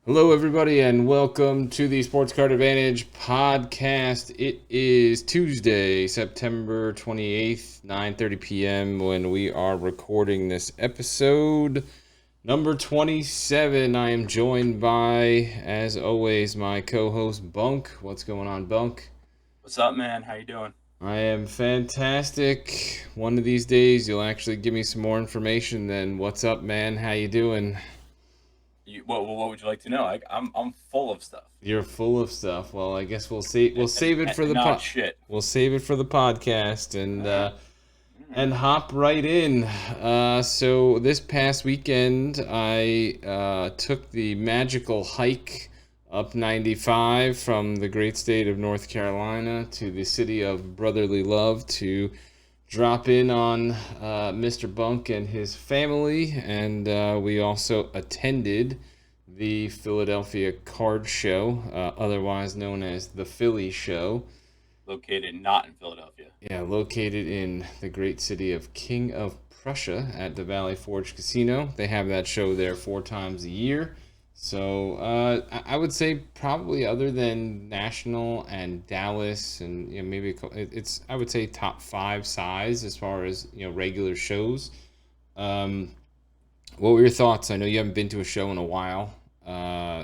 Hello, everybody, and welcome to the Sports Card Advantage podcast. It is Tuesday, September 28th, 9:30 p.m. when we are recording this episode number 27. I am joined by, as always, my co-host, Bunk. What's going on, Bunk? What's up, man? How you doing? I am fantastic. One of these days, you'll actually give me some more information than what's up, man? How you doing? What would you like to know? I'm full of stuff. You're full of stuff. Well, I guess we'll save it for And the not shit. we'll save it for the podcast and All right. uh, and hop right in. So this past weekend, I took the magical hike up 95 from the great state of North Carolina to the city of brotherly love to drop in on Mr. Bunk and his family, and we also attended the Philadelphia Card Show, otherwise known as the Philly Show. Located not in Philadelphia. Yeah, located in the great city of King of Prussia at the Valley Forge Casino. They have that show there 4 times a year. So I would say probably other than National and Dallas and maybe it's I would say top 5 size as far as regular shows. Um, what were your thoughts? I know you haven't been to a show in a while.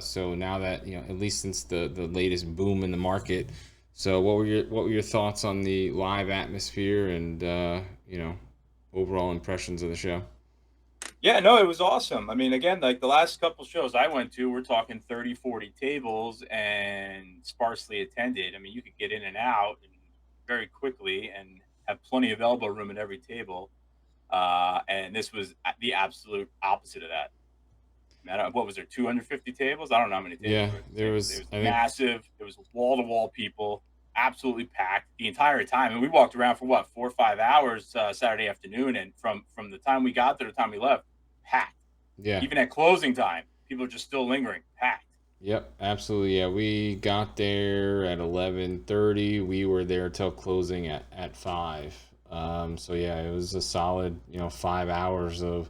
So now that at least since the latest boom in the market. So what were your thoughts on the live atmosphere and overall impressions of the show? Yeah, no, it was awesome. I mean, again, like the last couple shows I went to, we're talking 30, 40 tables and sparsely attended. I mean, you could get in and out very quickly and have plenty of elbow room at every table. And this was the absolute opposite of that. Man, what was there? 250 tables? I don't know how many tables. Yeah, there was. It was I think. massive. It was wall to wall people, absolutely packed the entire time. And we walked around for what 4 or 5 hours Saturday afternoon, and from the time we got there to the time we left, packed. Yeah. Even at closing time, people are just still lingering, packed. Yep, absolutely. Yeah, we got there at 11:30. We were there till closing at 5. So yeah, it was a solid 5 hours of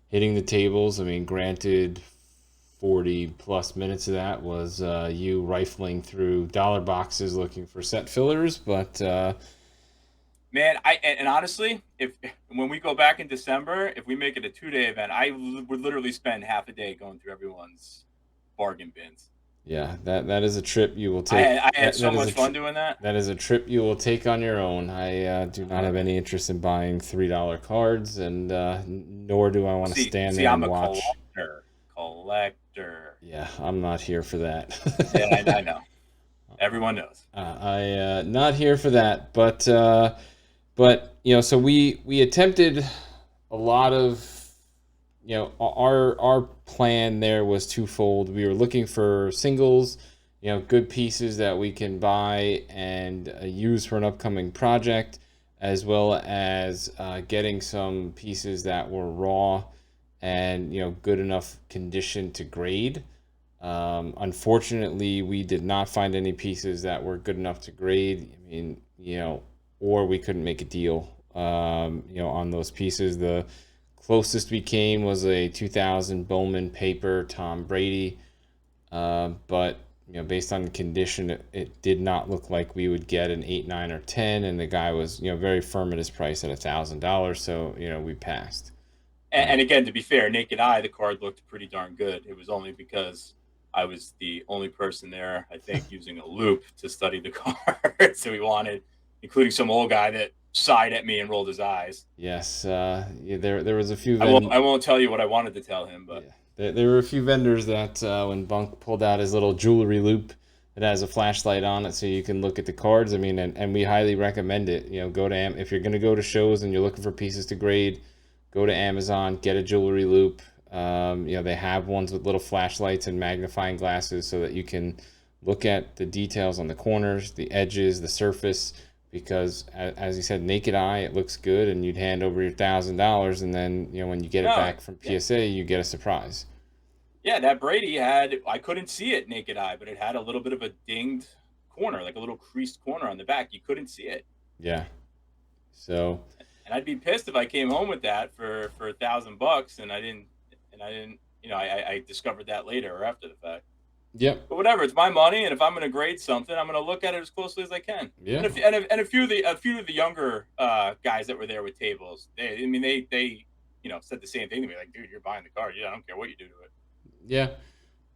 hitting the tables. I mean, granted, 40 plus minutes of that was you rifling through dollar boxes looking for set fillers, but Man, and honestly, if when we go back in December, if we make it a 2-day event, would literally spend half a day going through everyone's bargain bins. yeah, that is a trip you will I take. had, I had so That is much fun doing that. that is a trip you will take on your own. I do not have any interest in buying $3 cards, and nor do I want to stand See, there I'm and a watch. collector. Yeah, I'm not here for Yeah, that. I know. Everyone knows. I not here for that, but so we attempted a lot of our plan there was twofold. We were looking for singles, good pieces that we can buy and use for an upcoming project, as well as getting some pieces that were raw and good enough condition to grade. Unfortunately, we did not find any pieces that were good enough to grade. I mean, or we couldn't make a deal, on those pieces. The closest we came was a 2000 Bowman paper Tom Brady, but based on the condition, it did not look like we would get an 8, 9, or 10, and the guy was very firm at his price at $1,000. So we passed. And again, to be fair, naked eye, the card looked pretty darn good. It was only because I was the only person there, I think, using a loop to study the card. So we wanted, including some old guy that sighed at me and rolled his eyes. Yes, yeah, there was a few I won't tell you what I wanted to tell him, but yeah, there were a few vendors that when Bunk pulled out his little jewelry loop that has a flashlight on it so you can look at the cards. I mean, and we highly recommend it. Go to if you're going to go to shows and you're looking for pieces to grade, go to Amazon, get a jewelry loop. They have ones with little flashlights and magnifying glasses so that you can look at the details on the corners, the edges, the surface. Because as you said, naked eye, it looks good, and you'd hand over your $1,000, and then when you get it no, back from yeah, PSA, you get a surprise. yeah, that Brady had, I couldn't see it naked eye, but it had a little bit of a dinged corner, like a little creased corner on the back. You couldn't see it. Yeah. So And I'd be pissed if I came home with that for $1,000 and I didn't I discovered that later or after the fact. Yep. But whatever, it's my money, and if I'm going to grade something, I'm going to look at it as closely as I can. Yeah. And a few of the younger guys that were there with tables, they said the same thing to me, like, dude, you're buying the card. Yeah, I don't care what you do to it. Yeah.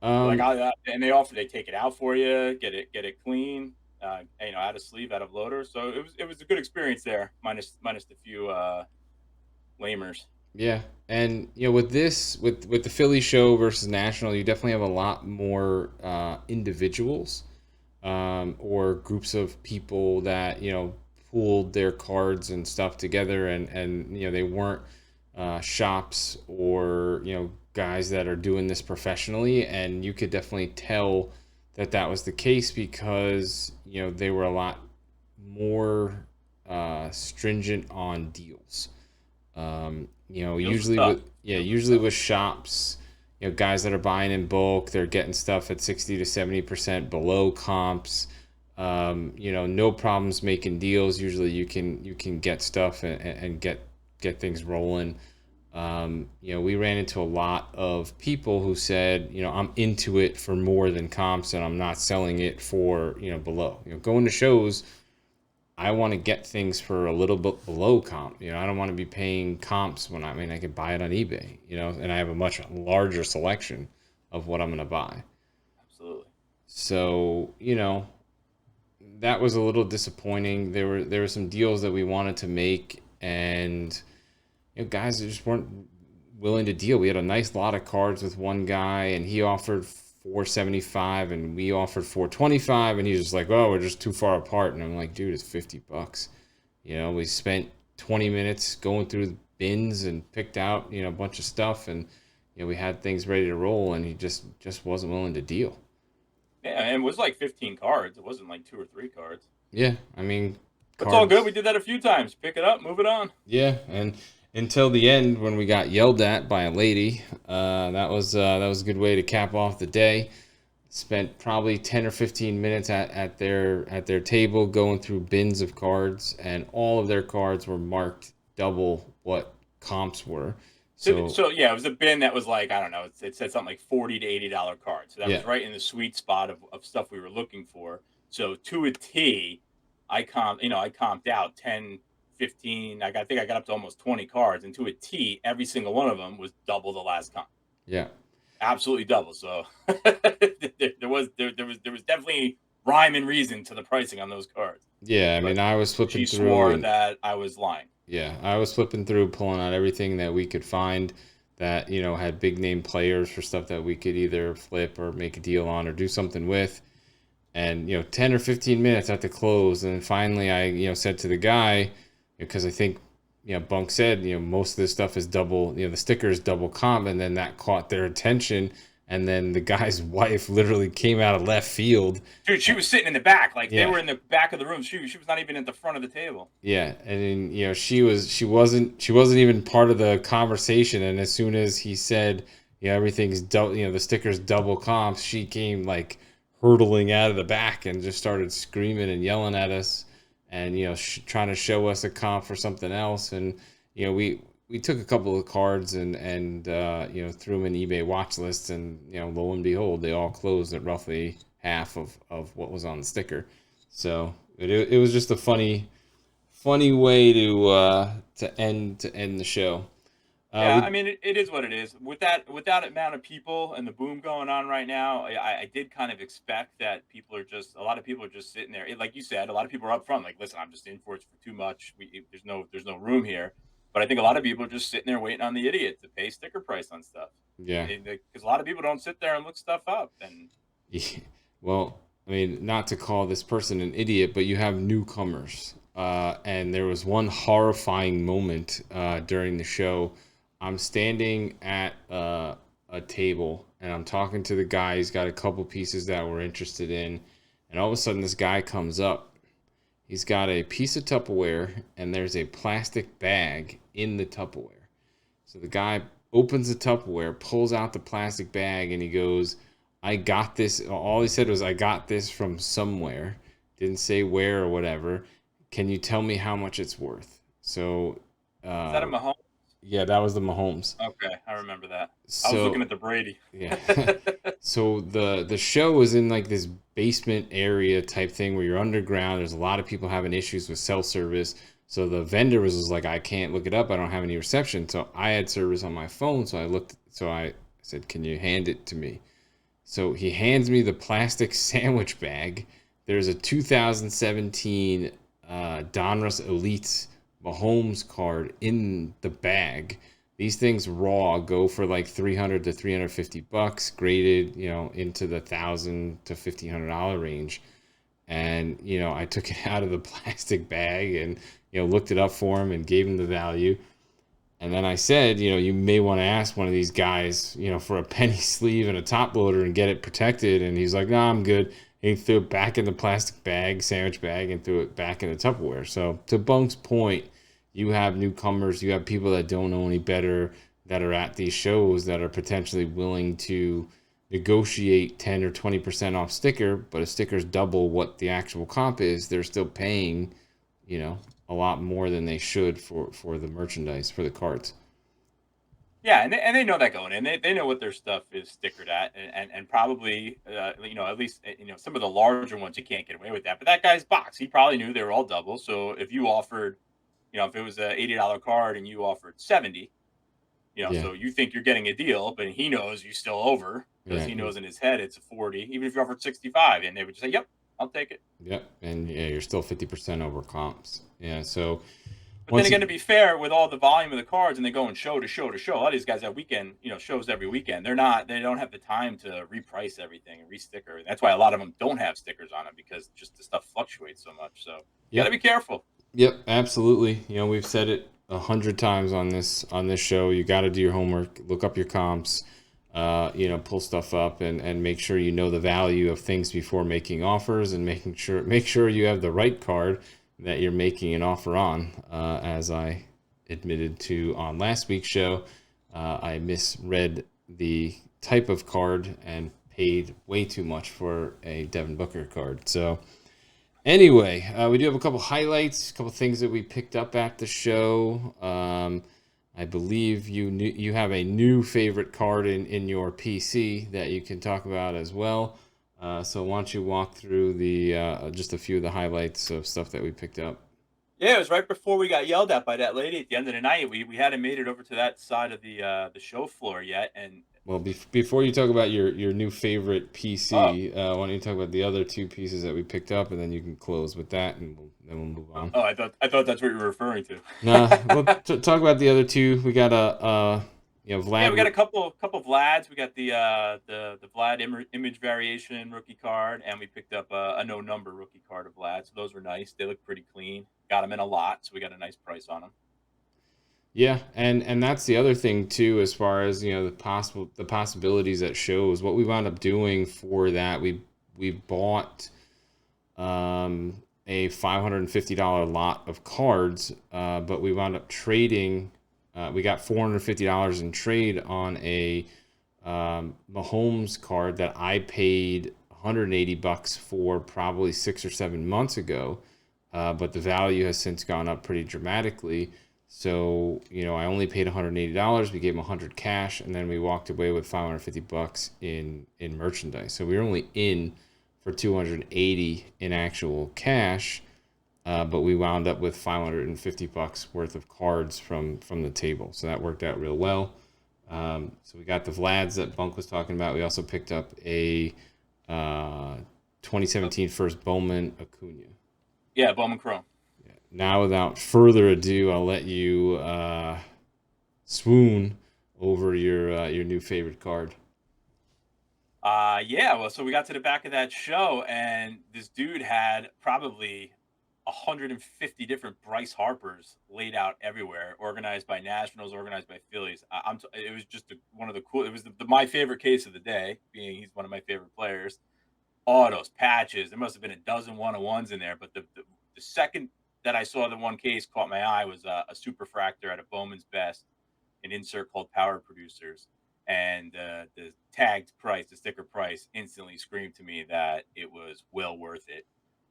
Like, and they take it out for you, get it clean, out of sleeve, out of loader. So it was a good experience there, minus the few lamers. Yeah, and with the Philly show versus National, you definitely have a lot more individuals or groups of people that pooled their cards and stuff together, and they weren't shops or guys that are doing this professionally, and you could definitely tell that that was the case because they were a lot more stringent on deals. Usually with shops, guys that are buying in bulk, they're getting stuff at 60 to 70% below comps. No problems making deals. Usually you can get stuff and get things rolling. We ran into a lot of people who said, I'm into it for more than comps and I'm not selling it for, below. Going to shows, I want to get things for a little bit below comp. I don't want to be paying comps when I could buy it on eBay, and I have a much larger selection of what I'm going to buy. Absolutely. So, that was a little disappointing. There were some deals that we wanted to make, and guys just weren't willing to deal. We had a nice lot of cards with one guy, and he offered $475 and we offered $425, and he's just like, oh, we're just too far apart. And I'm like, dude, it's $50. We spent 20 minutes going through the bins and picked out a bunch of stuff, and we had things ready to roll, and he just wasn't willing to deal. Yeah, and it was like 15 cards. It wasn't like 2 or 3 cards. Yeah, I mean, it's all good. We did that a few times. Pick it up, move it on. Yeah, and until the end when we got yelled at by a lady. That was a good way to cap off the day. Spent probably 10 or 15 minutes at their table going through bins of cards, and all of their cards were marked double what comps were. So yeah, it was a bin that was like, I don't know, it said something like $40 to $80 cards. So that was right in the sweet spot of stuff we were looking for. So to a T, I comped out 10, 15. I think I got up to almost 20 cards, and to a T, every single one of them was double the last comp. Yeah, absolutely double. So there was definitely rhyme and reason to the pricing on those cards. Yeah, I mean, I was flipping through. She swore that I was lying. Yeah, I was flipping through, pulling out everything that we could find that had big name players for stuff that we could either flip or make a deal on or do something with. And 10 or 15 minutes at the close, and then finally I said to the guy, because I think Bunk said most of this stuff is double, the sticker is double comp, and then that caught their attention. And then the guy's wife literally came out of left field. Dude, she was sitting in the back, like they were in the back of the room. She was not even at the front of the table. Yeah, and then, she wasn't even part of the conversation. And as soon as he said, everything's double, the sticker's double comps, she came like hurtling out of the back and just started screaming and yelling at us, and trying to show us a comp for something else. And we took a couple of cards and threw them in eBay watch lists, and lo and behold, they all closed at roughly half of what was on the sticker. So it was just a funny way to end the show. I mean, it is what it is. With that amount of people and the boom going on right now, I did kind of expect that a lot of people are just sitting there. Like you said, a lot of people are up front, like, listen, I'm just in for it for too much. There's no room here. But I think a lot of people are just sitting there waiting on the idiot to pay sticker price on stuff. Yeah. Because a lot of people don't sit there and look stuff up. And yeah. Well, I mean, not to call this person an idiot, but you have newcomers. And there was one horrifying moment during the show. I'm standing at a table, and I'm talking to the guy. He's got a couple pieces that we're interested in. And all of a sudden, this guy comes up. He's got a piece of Tupperware, and there's a plastic bag in the Tupperware. So the guy opens the Tupperware, pulls out the plastic bag, and he goes, I got this. All he said was, I got this from somewhere. Didn't say where or whatever. Can you tell me how much it's worth? So is that a Mahomes Yeah, that was the Mahomes. Okay, I remember that. I was looking So at the Brady. yeah. So the show was in like this basement area type thing where you're underground. There's a lot of people having issues with cell service. So the vendor was like, I can't look it up. I don't have any reception. So I had service on my phone. So I looked. So I said, can you hand it to me? So he hands me the plastic sandwich bag. There's a 2017 Donruss Elite Mahomes card in the bag. These things raw go for like 300 to 350 bucks, graded, into the $1,000 to $1,500 range. And I took it out of the plastic bag and looked it up for him and gave him the value. And then I said, you may want to ask one of these guys, for a penny sleeve and a top loader and get it protected. And he's like, no, I'm good. And he threw it back in the plastic bag, sandwich bag, and threw it back in the Tupperware. So to Bunk's point, you have newcomers, you have people that don't know any better that are at these shows that are potentially willing to negotiate 10 or 20% off sticker, but a sticker's double what the actual comp is. They're still paying, a lot more than they should for the merchandise, for the cards. Yeah, and they know that going in. They know what their stuff is stickered at, and probably at least some of the larger ones you can't get away with that. But that guy's box, he probably knew they were all double. So if you offered, if it was a $80 card and you offered 70, Yeah. so you think you're getting a deal, but he knows you still over because Yeah. he knows in his head it's a 40. Even if you offered 65, and they would just say, "Yep, I'll take it." Yep. And yeah, you're still 50% over comps. Yeah. So But then once again, to you, be fair, with all the volume of the cards and they go and show to show to show, a lot of these guys have weekend, shows every weekend. They don't have the time to reprice everything and resticker. That's why a lot of them don't have stickers on them because just the stuff fluctuates so much. So you got to yep. be careful. Yep. Absolutely. We've said it 100 times on this show. You got to do your homework, look up your comps, pull stuff up and make sure you know the value of things before making offers and make sure you have the right card that you're making an offer on. As I admitted to on last week's show, I misread the type of card and paid way too much for a Devin Booker card. So anyway, we do have a couple highlights, a couple things that we picked up at the show. I believe you have a new favorite card in your PC that you can talk about as well. So why don't you walk through the just a few of the highlights of stuff that we picked up? Yeah, it was right before we got yelled at by that lady at the end of the night. We hadn't made it over to that side of the show floor yet, and Well, before you talk about your new favorite oh, PC, why don't you talk about the other two pieces that we picked up, and then you can close with that, and then we'll move on. oh, I thought that's what you were referring to. Nah, we'll talk about the other two. We got Yeah, we got Vlad. a couple Vlads. We got the Vlad image variation rookie card, and we picked up a no number rookie card of Vlad. So those were nice. They look pretty clean. Got them in a lot, so we got a nice price on them. Yeah, and that's the other thing too, as far as the possibilities that shows. What we wound up doing for that, we bought a $550 lot of cards, but we wound up trading. We got $450 in trade on a Mahomes card that I paid 180 bucks for probably 6 or 7 months ago, but the value has since gone up pretty dramatically. So I only paid $180. We gave him 100 cash, and then we walked away with 550 bucks in merchandise. So we were only in for 280 in actual cash, but we wound up with 550 bucks worth of cards from the table. So that worked out real well. So we got the Vlads that Bunk was talking about. We also picked up a 2017 first Bowman Acuna. Yeah, Bowman Chrome. Now, without further ado, I'll let you swoon over your new favorite card. Yeah. Well, so we got to the back of that show, and this dude had probably 150 different Bryce Harpers laid out everywhere, organized by Nationals, organized by Phillies. It was just one of the cool. It was my favorite case of the day, being he's one of my favorite players. Autos, patches. There must have been a dozen one-on-ones in there, but the second that I saw the one case caught my eye was a superfractor at a Bowman's Best, an insert called Power Producers, and the tagged price, the sticker price, instantly screamed to me that it was well worth it.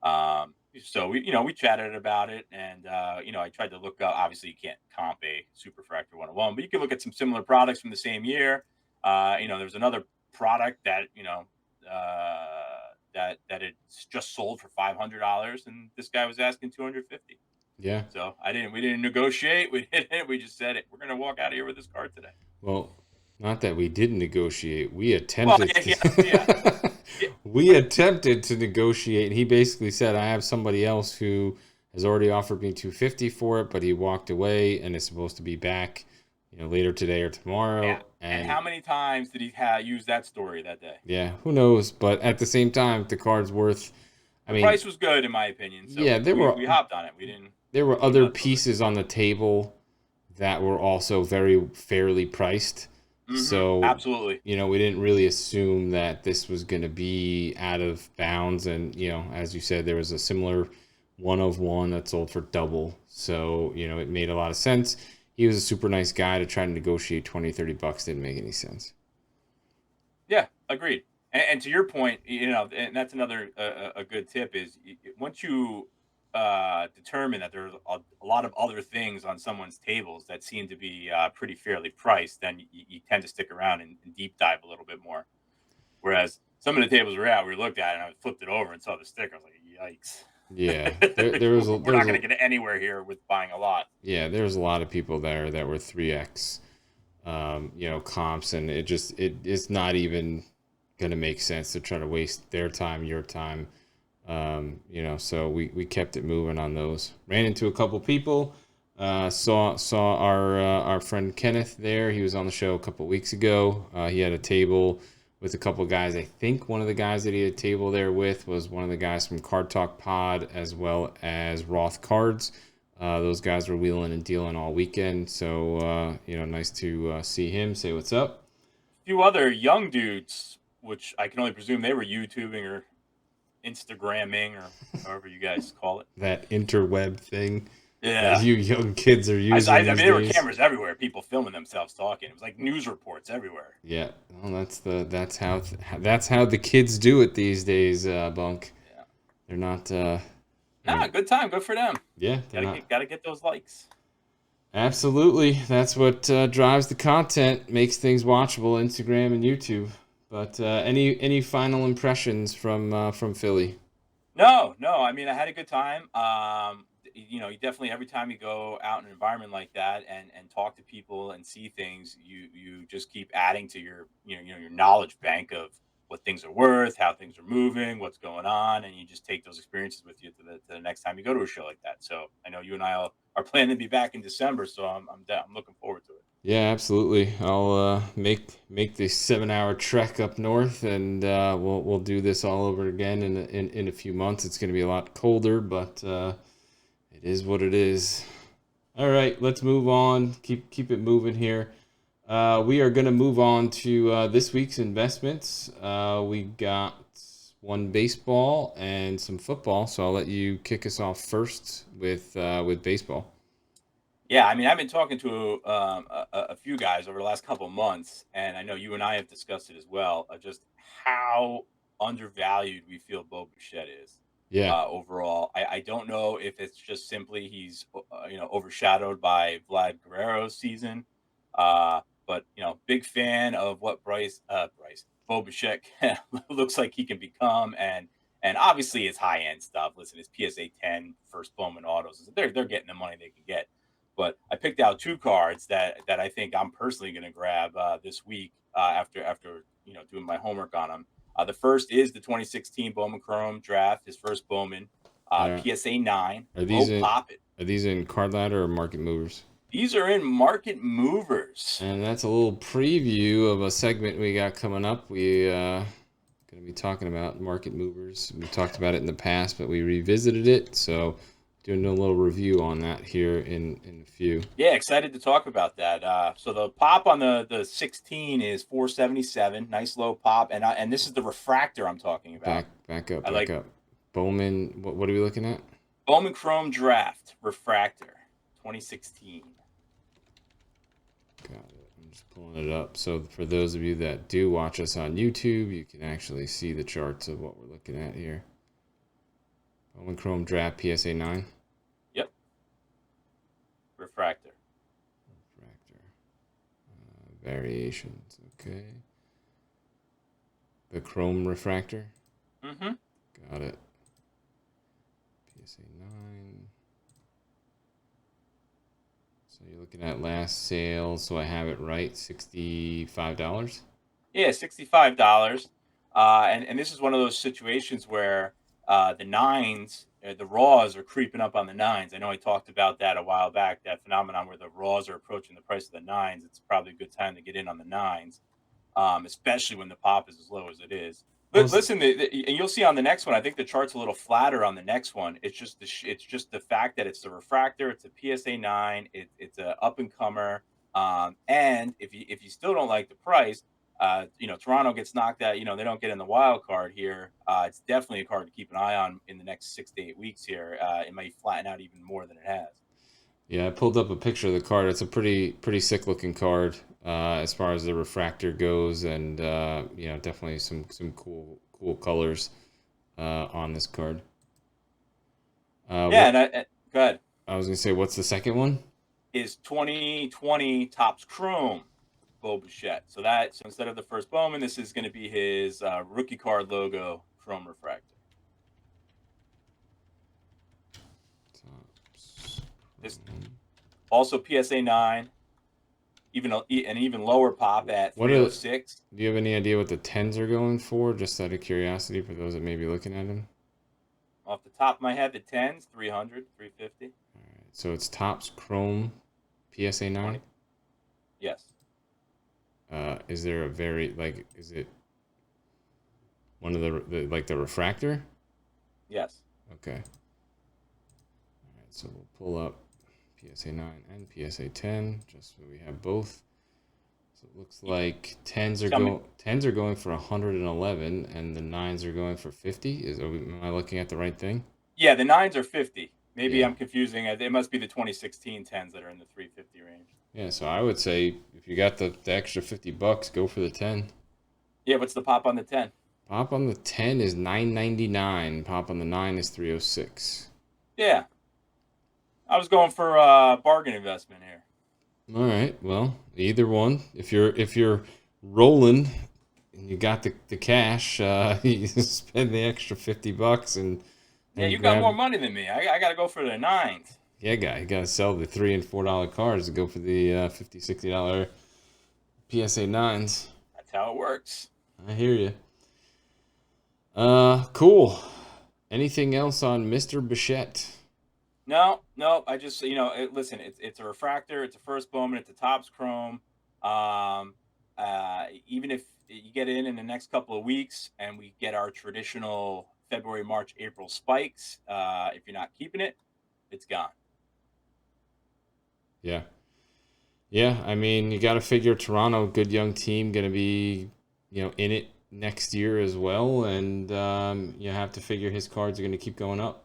So we chatted about it, and I tried to look up. Obviously, you can't comp a Super Fractor 101, but you can look at some similar products from the same year. There's another product that that it's just sold for $500, and this guy was asking 250. Yeah. So we didn't negotiate. We didn't. We just said it. We're gonna walk out of here with this card today. Well, not that we didn't negotiate. We Well, attempted yeah. we attempted to negotiate. He basically said, I have somebody else who has already offered me 250 for it, but he walked away and is supposed to be back, later today or tomorrow. Yeah. And how many times did he use that story that day? Yeah, who knows? But at the same time, the card's worth. The price was good in my opinion. So yeah, we hopped on it. We didn't. There were other pieces on the table that were also very fairly priced. Mm-hmm, so absolutely, we didn't really assume that this was going to be out of bounds. And as you said, there was a similar one of one that sold for double. So it made a lot of sense. He was a super nice guy. To try to negotiate $20-$30 didn't make any sense. Yeah, agreed. And to your point, and that's another a good tip is once you determine that there's a lot of other things on someone's tables that seem to be pretty fairly priced, then you tend to stick around and deep dive a little bit more. Whereas some of the tables we're at, we looked at it and I flipped it over and saw the sticker. I was like, yikes. Yeah, we're not going to get anywhere here with buying a lot. Yeah, there's a lot of people there that were 3x, comps, and it's not even going to make sense to try to waste their time, your time. So we kept it moving on those. Ran into a couple people. Saw our friend Kenneth there. He was on the show a couple weeks ago. He had a table with a couple guys. I think one of the guys that he had a table there with was one of the guys from Card Talk Pod, as well as Roth Cards. Those guys were wheeling and dealing all weekend. So, nice to see him, say what's up. A few other young dudes, which I can only presume they were YouTubing or Instagramming or however you guys call it. That interweb thing. Yeah, you young kids are using. I mean, there were cameras everywhere. People filming themselves talking. It was like news reports everywhere. Yeah, well, that's how the kids do it these days, Bunk. Yeah, they're not. Good time. Good for them. Yeah, gotta get those likes. Absolutely, that's what drives the content, makes things watchable. Instagram and YouTube. But any final impressions from Philly? No. I mean, I had a good time. You definitely, every time you go out in an environment like that and talk to people and see things, you just keep adding to your your knowledge bank of what things are worth, how things are moving, what's going on, and you just take those experiences with you to the next time you go to a show like that. So I know you and I are planning to be back in December, so I'm looking forward to it. Yeah, absolutely. I'll make the 7-hour trek up north, and we'll do this all over again in a few months. It's going to be a lot colder, but it is what it is. All right, let's move on. Keep it moving here. We are going to move on to this week's investments. We got one baseball and some football, so I'll let you kick us off first with baseball. Yeah, I mean, I've been talking to a few guys over the last couple of months, and I know you and I have discussed it as well, just how undervalued we feel Bo Bichette is. Yeah. Overall, I don't know if it's just simply he's overshadowed by Vlad Guerrero's season, but big fan of what Bo Bichette looks like he can become, and obviously it's high end stuff. Listen, his PSA 10 first Bowman autos, they're getting the money they can get. But I picked out two cards that I think I'm personally going to grab this week after doing my homework on them. The first is the 2016 Bowman Chrome draft, his first Bowman, PSA 9. Are these in Card Ladder or Market Movers? These are in Market Movers. And that's a little preview of a segment we got coming up. We going to be talking about Market Movers. We talked about it in the past, but we revisited it. So doing a little review on that here in a few. Yeah, excited to talk about that. So the pop on the 16 is 477, nice low pop, and this is the refractor I'm talking about. Back up. Bowman, what are we looking at? Bowman Chrome Draft Refractor, 2016. Got it. I'm just pulling it up. So for those of you that do watch us on YouTube, you can actually see the charts of what we're looking at here. Bowman Chrome Draft PSA 9. Yep. Refractor. Variations. Okay. The Chrome Refractor. Mm-hmm. Got it. PSA 9. So you're looking at last sale, so I have it right, $65. Yeah, $65. And this is one of those situations where the nines, the raws are creeping up on the nines. I know I talked about that a while back, that phenomenon where the raws are approaching the price of the nines. It's probably a good time to get in on the nines, especially when the pop is as low as it is. Well, Listen, and you'll see on the next one. I think the chart's a little flatter on the next one. It's just it's just the fact that it's the refractor. It's a PSA 9. It's a up and comer. And if you still don't like the price, Toronto gets knocked out. They don't get in the wild card here. It's definitely a card to keep an eye on in the next 6 to 8 weeks here. It might flatten out even more than it has. yeah, I pulled up a picture of the card. It's a pretty sick looking card as far as the refractor goes, and definitely some cool colors on this card. And go ahead. I was gonna say, what's the second one? Is 2020 Topps Chrome Bo Bichette. So instead of the first Bowman, this is going to be his rookie card logo Chrome Refractor. This also PSA 9, an even lower pop at 306. Do you have any idea what the 10s are going for? Just out of curiosity for those that may be looking at them. Off the top of my head, the 10s, 300, 350. All right, so it's Topps Chrome PSA 9? 20. Yes. Is there is it one of the refractor? Yes. Okay. All right, so we'll pull up PSA 9 and PSA 10 just so we have both. So it looks like 10s are going for 111 and the 9s are going for 50. Am I looking at the right thing? Yeah, the 9s are 50. Maybe Yeah. I'm confusing. It must be the 2016 10s that are in the 350 range. Yeah, so I would say if you got the extra $50, go for the 10. Yeah, what's the pop on the 10? Pop on the 10 is $9.99. Pop on the 9 is $306. Yeah. I was going for bargain investment here. All right. Well, either one. If you're rolling and you got the cash, you spend the extra $50 and yeah, you got more money than me. I got to go for the 9s. Yeah, you got to sell the $3 and $4 cards to go for the $50, $60 PSA 9s. That's how it works. I hear you. Cool. Anything else on Mr. Bichette? No. I just listen. It's a refractor. It's a first Bowman. It's a Topps Chrome. Even if you get it in the next couple of weeks, and we get our traditional February, March, April spikes, if you're not keeping it, it's gone. Yeah. I mean, you got to figure Toronto, good young team, going to be in it next year as well, and you have to figure his cards are going to keep going up.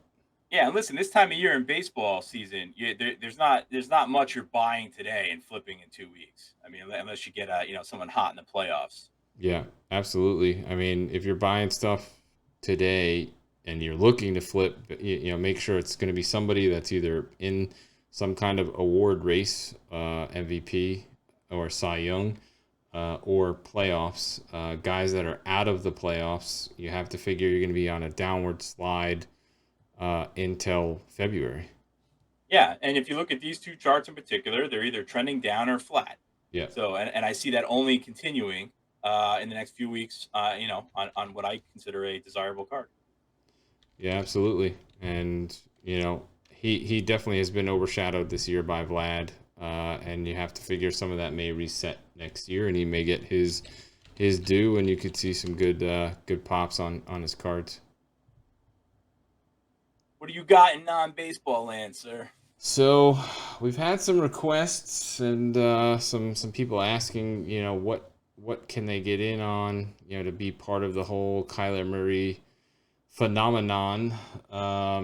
Yeah, and listen, this time of year in baseball season, there's not much you're buying today and flipping in 2 weeks. I mean, unless you get someone hot in the playoffs. Yeah, absolutely. I mean, if you're buying stuff today and you're looking to flip, make sure it's going to be somebody that's either in some kind of award race, MVP or Cy Young, or playoffs. Guys that are out of the playoffs, you have to figure you're going to be on a downward slide until February. Yeah, and if you look at these two charts in particular, they're either trending down or flat. Yeah. So, and I see that only continuing in the next few weeks, on what I consider a desirable card. Yeah, absolutely. And, he definitely has been overshadowed this year by Vlad, and you have to figure some of that may reset next year, and he may get his due, and you could see some good pops on his cards. What do you got in non-baseball land, sir? So we've had some requests and some people asking, what can they get in on, to be part of the whole Kyler Murray phenomenon.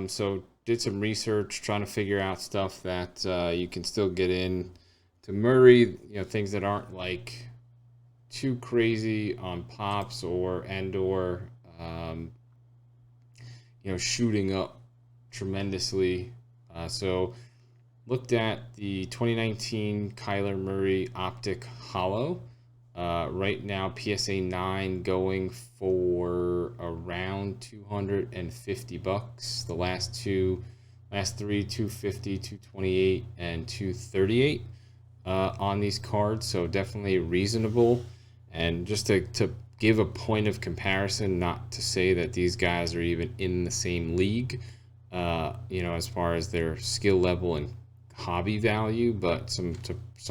So did some research trying to figure out stuff that you can still get in to Murray, things that aren't like too crazy on pops or shooting up tremendously. So looked at the 2019 Kyler Murray Optic Hollow. Right now, PSA 9 going for around $250. The last three, 250, 228, and 238 on these cards. So definitely reasonable. And just to give a point of comparison, not to say that these guys are even in the same league, as far as their skill level and hobby value, but some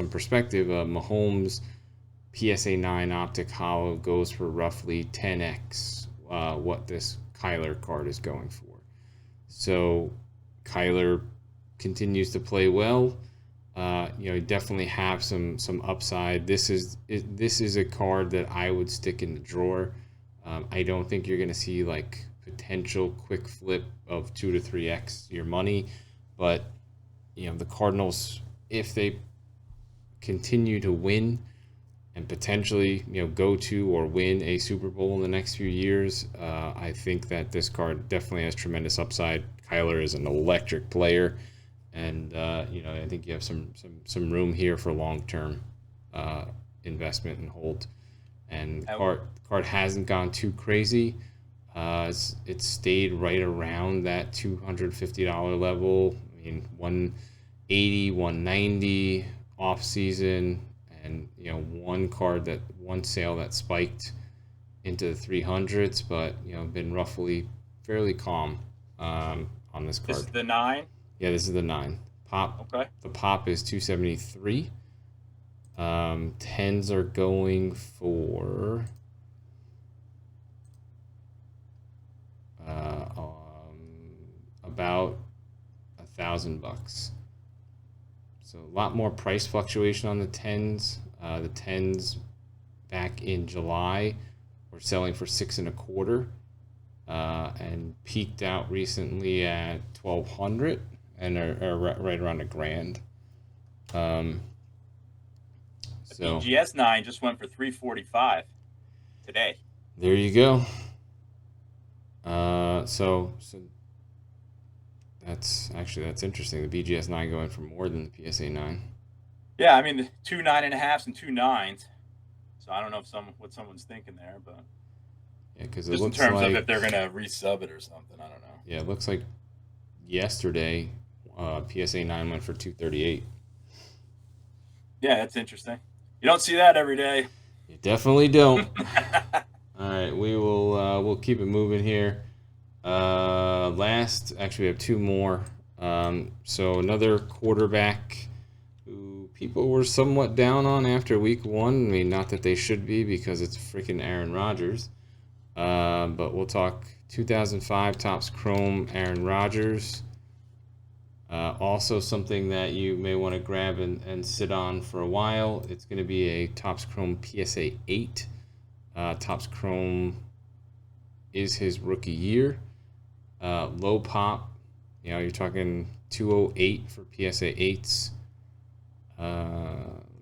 perspective. Mahomes PSA 9 Optic Hollow goes for roughly 10x what this Kyler card is going for. So Kyler continues to play well. Definitely have some upside. This is a card that I would stick in the drawer. I don't think you're going to see like potential quick flip of 2 to 3x your money, but the Cardinals, if they continue to win and potentially go to or win a Super Bowl in the next few years, I think that this card definitely has tremendous upside. Kyler is an electric player, and I think you have some room here for long-term investment and hold. And the card hasn't gone too crazy. It's stayed right around that $250 level. I mean, 180, 190 off season, and one sale that spiked into the 300s, but been roughly fairly calm on this card. This is the 9? Yeah, this is the 9. Pop. Okay. The pop is 273. 10s are going for about $1,000. So a lot more price fluctuation on the 10s. The 10s back in July were selling for $625, and peaked out recently at $1,200 and are right around $1,000. The BGS 9 just went for $345 today. There you go. So that's interesting. The BGS 9 going for more than the PSA 9. Yeah, I mean the 2 9.5s and 2 9s. So I don't know what someone's thinking there, but yeah, because it just looks in terms like, of if they're gonna resub it or something, I don't know. Yeah, it looks like yesterday, PSA 9 went for $238. Yeah, that's interesting. You don't see that every day. You definitely don't. All right, we'll keep it moving here. We have two more. So another quarterback who people were somewhat down on after week 1. I mean, not that they should be, because it's freaking Aaron Rodgers. But we'll talk 2005 Topps Chrome Aaron Rodgers. Also something that you may want to grab and sit on for a while. It's going to be a Topps Chrome PSA 8. Topps Chrome is his rookie year. Low pop, you're talking 208 for PSA 8s. Let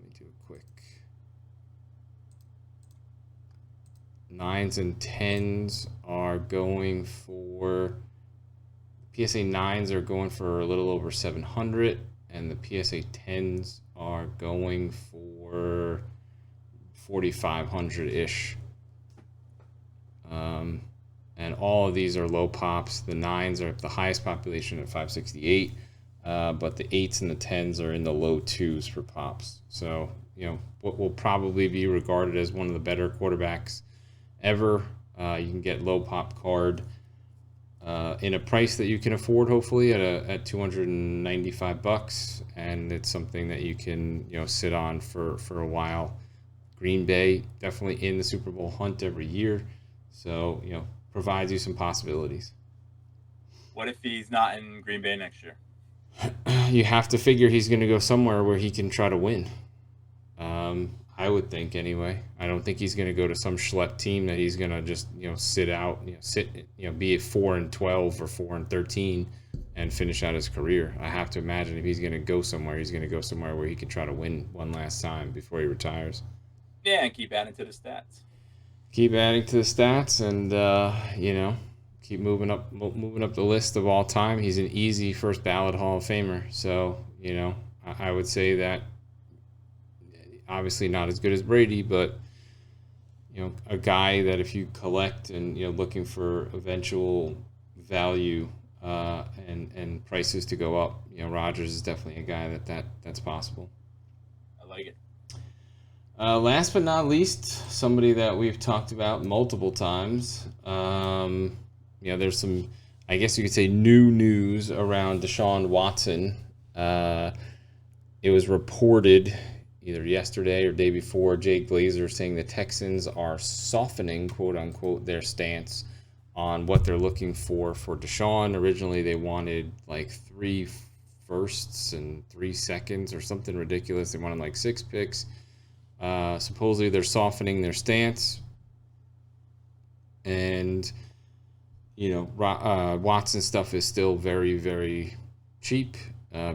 me do a quick. 9s and 10s are going for, PSA 9s are going for a little over 700, and the PSA 10s are going for 4,500-ish. And all of these are low pops. The 9s are the highest population at 568, but the 8s and the 10s are in the low 2s for pops. So, what will probably be regarded as one of the better quarterbacks ever. You can get low pop card in a price that you can afford, hopefully at $295, and it's something that you can sit on for a while. Green Bay definitely in the Super Bowl hunt every year, so provides you some possibilities. What if he's not in Green Bay next year? You have to figure he's going to go somewhere where he can try to win. I would think anyway. I don't think he's going to go to some schlep team that he's going to just sit out, be at 4-12 or 4-13 and finish out his career. I have to imagine if he's going to go somewhere, he's going to go somewhere where he can try to win one last time before he retires. Yeah, and keep adding to the stats. Keep adding to the stats, and keep moving up the list of all time. He's an easy first ballot Hall of Famer. So, I would say that obviously not as good as Brady, but a guy that if you collect and looking for eventual value and prices to go up, Rodgers is definitely a guy that's possible. I like it. Last but not least, somebody that we've talked about multiple times. There's some, I guess you could say, new news around Deshaun Watson. It was reported either yesterday or day before, Jake Glazer saying the Texans are softening, quote unquote, their stance on what they're looking for Deshaun. Originally, they wanted like 3 firsts and 3 seconds or something ridiculous. They wanted like 6 picks. Supposedly, they're softening their stance. And, Watson stuff is still very, very cheap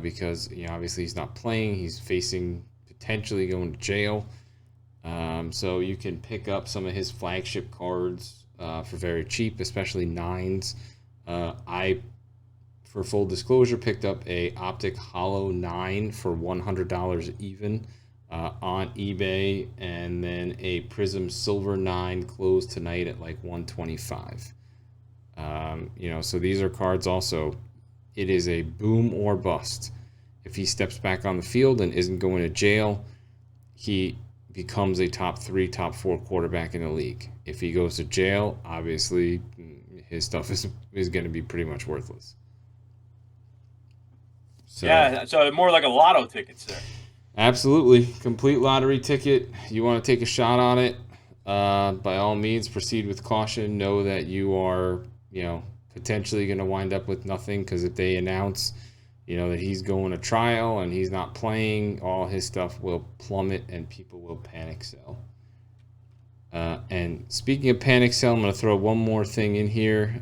because, obviously he's not playing. He's facing potentially going to jail. So you can pick up some of his flagship cards for very cheap, especially 9s. I, for full disclosure, picked up a Optic Hollow 9 for $100 even on eBay, and then a Prism Silver 9 closed tonight at like $125. So these are cards also. It is a boom or bust. If he steps back on the field and isn't going to jail, he becomes a top 3, top 4 quarterback in the league. If he goes to jail, obviously his stuff is going to be pretty much worthless. So more like a lotto ticket, sir. Absolutely. Complete lottery ticket. You want to take a shot on it, by all means, proceed with caution. Know that you are, potentially going to wind up with nothing, because if they announce that he's going to trial and he's not playing, all his stuff will plummet and people will panic sell. And speaking of panic sell, I'm going to throw one more thing in here.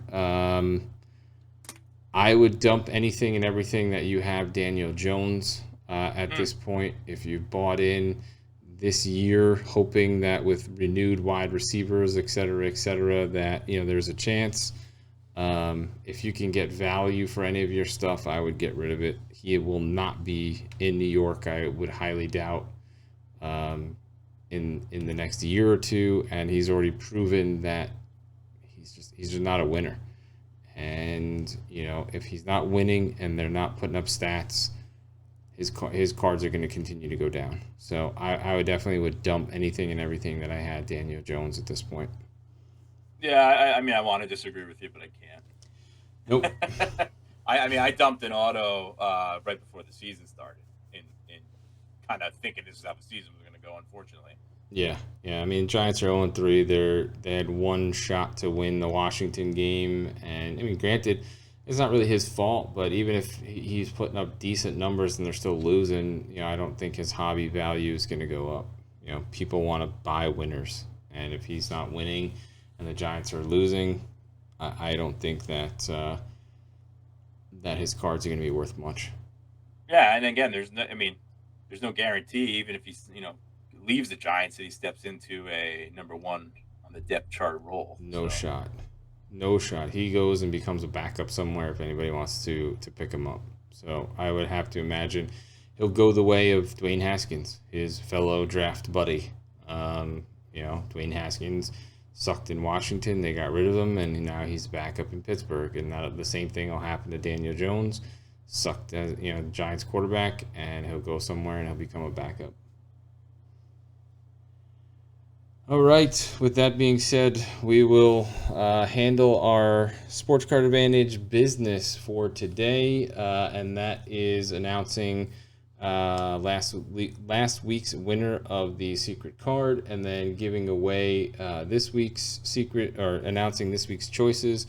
I would dump anything and everything that you have Daniel Jones at this point. If you've bought in this year, hoping that with renewed wide receivers, et cetera, that, there's a chance. If you can get value for any of your stuff, I would get rid of it. He will not be in New York, I would highly doubt, in the next year or two, and he's already proven that he's just not a winner. And if he's not winning and they're not putting up stats, his cards are going to continue to go down. So I would definitely dump anything and everything that I had Daniel Jones at this point. Yeah, I want to disagree with you, but I can't. Nope. I dumped an auto right before the season started, in kind of thinking this is how the season was going to go, unfortunately. Yeah. Giants are 0-3. They had one shot to win the Washington game, and granted, it's not really his fault, but even if he's putting up decent numbers and they're still losing, I don't think his hobby value is going to go up. People want to buy winners, and if he's not winning and the Giants are losing, I don't think that his cards are going to be worth much. Yeah, and again, there's no guarantee, even if he's leaves the Giants, that he steps into a number 1 on the depth chart role. No shot. He goes and becomes a backup somewhere if anybody wants to pick him up. So I would have to imagine he'll go the way of Dwayne Haskins, his fellow draft buddy. Dwayne Haskins sucked in Washington. They got rid of him, and now he's back up in Pittsburgh. And now the same thing will happen to Daniel Jones. Sucked as Giants quarterback, and he'll go somewhere and he'll become a backup. All right. With that being said, we will handle our Sports Card Advantage business for today, and that is announcing last week's winner of the secret card, and then giving away this week's secret, or announcing this week's choices.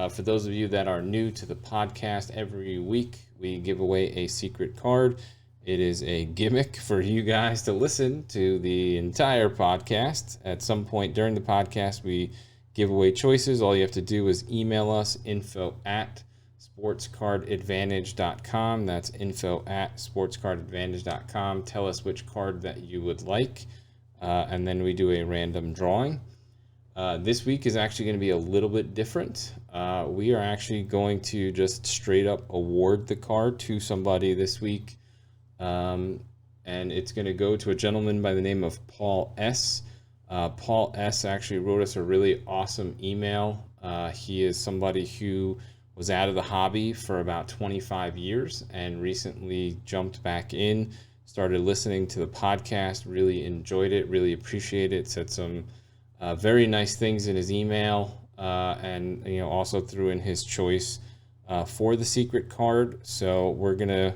For those of you that are new to the podcast, every week we give away a secret card. It is a gimmick for you guys to listen to the entire podcast. At some point during the podcast, we give away choices. All you have to do is email us, info@sportscardadvantage.com. That's info@sportscardadvantage.com. Tell us which card that you would like, and then we do a random drawing. This week is actually going to be a little bit different. We are actually going to just straight up award the card to somebody this week. And it's going to go to a gentleman by the name of Paul S. Paul S. actually wrote us a really awesome email. He is somebody who was out of the hobby for about 25 years and recently jumped back in, started listening to the podcast, really enjoyed it, really appreciated it, said some very nice things in his email, and also threw in his choice for the secret card. So we're going to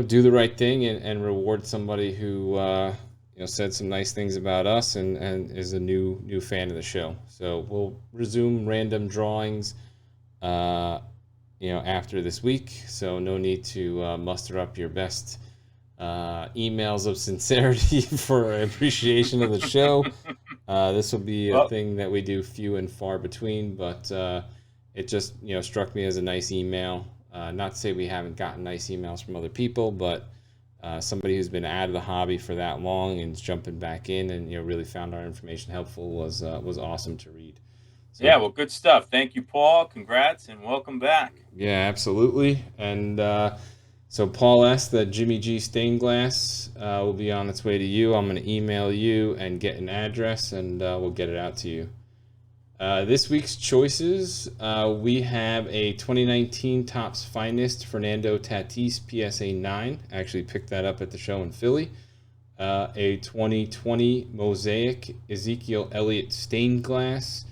do the right thing and reward somebody who said some nice things about us and is a new fan of the show. So we'll resume random drawings after this week. So no need to muster up your best emails of sincerity for appreciation of the show. This will be a thing that we do few and far between, but it just struck me as a nice email. Not to say we haven't gotten nice emails from other people, but somebody who's been out of the hobby for that long and is jumping back in and really found our information helpful was awesome to read. So, yeah, well, good stuff. Thank you, Paul. Congrats and welcome back. Yeah, absolutely. And so Paul S., the Jimmy G stained glass will be on its way to you. I'm going to email you and get an address, and we'll get it out to you. This week's choices, we have a 2019 Topps Finest Fernando Tatis PSA 9. I actually picked that up at the show in Philly. A 2020 Mosaic Ezekiel Elliott stained glass,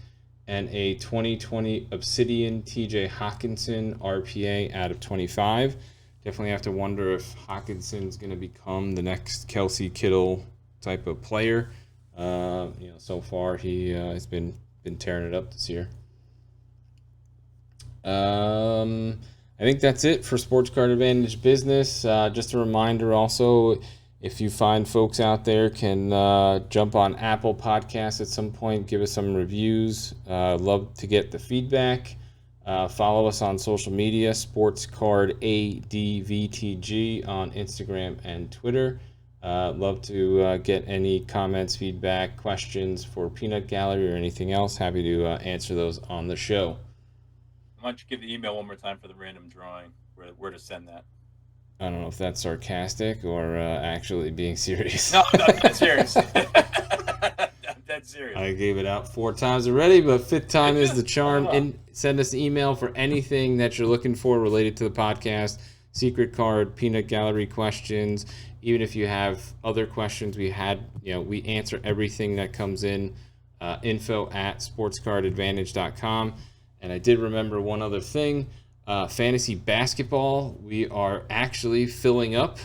and a 2020 Obsidian TJ Hawkinson RPA out of 25. Definitely have to wonder if Hawkinson's going to become the next Kelsey Kittle type of player. So far he has been tearing it up this year. I think that's it for Sports Card Advantage business. Just a reminder also, if you find folks out there can jump on Apple Podcasts at some point, give us some reviews. Love to get the feedback. Follow us on social media, Sports Card ADVTG on Instagram and Twitter. Love to get any comments, feedback, questions for Peanut Gallery or anything else. Happy to answer those on the show. Why don't you give the email one more time for the random drawing, where to send that? I don't know if that's sarcastic or actually being serious. No, I'm dead serious. I'm dead serious. I gave it out 4 times already, but 5th time is the charm. And send us an email for anything that you're looking for related to the podcast. Secret card, Peanut Gallery questions. Even if you have other questions, we answer everything that comes in. info@sportscardadvantage.com. And I did remember one other thing. Fantasy basketball, we are actually filling up.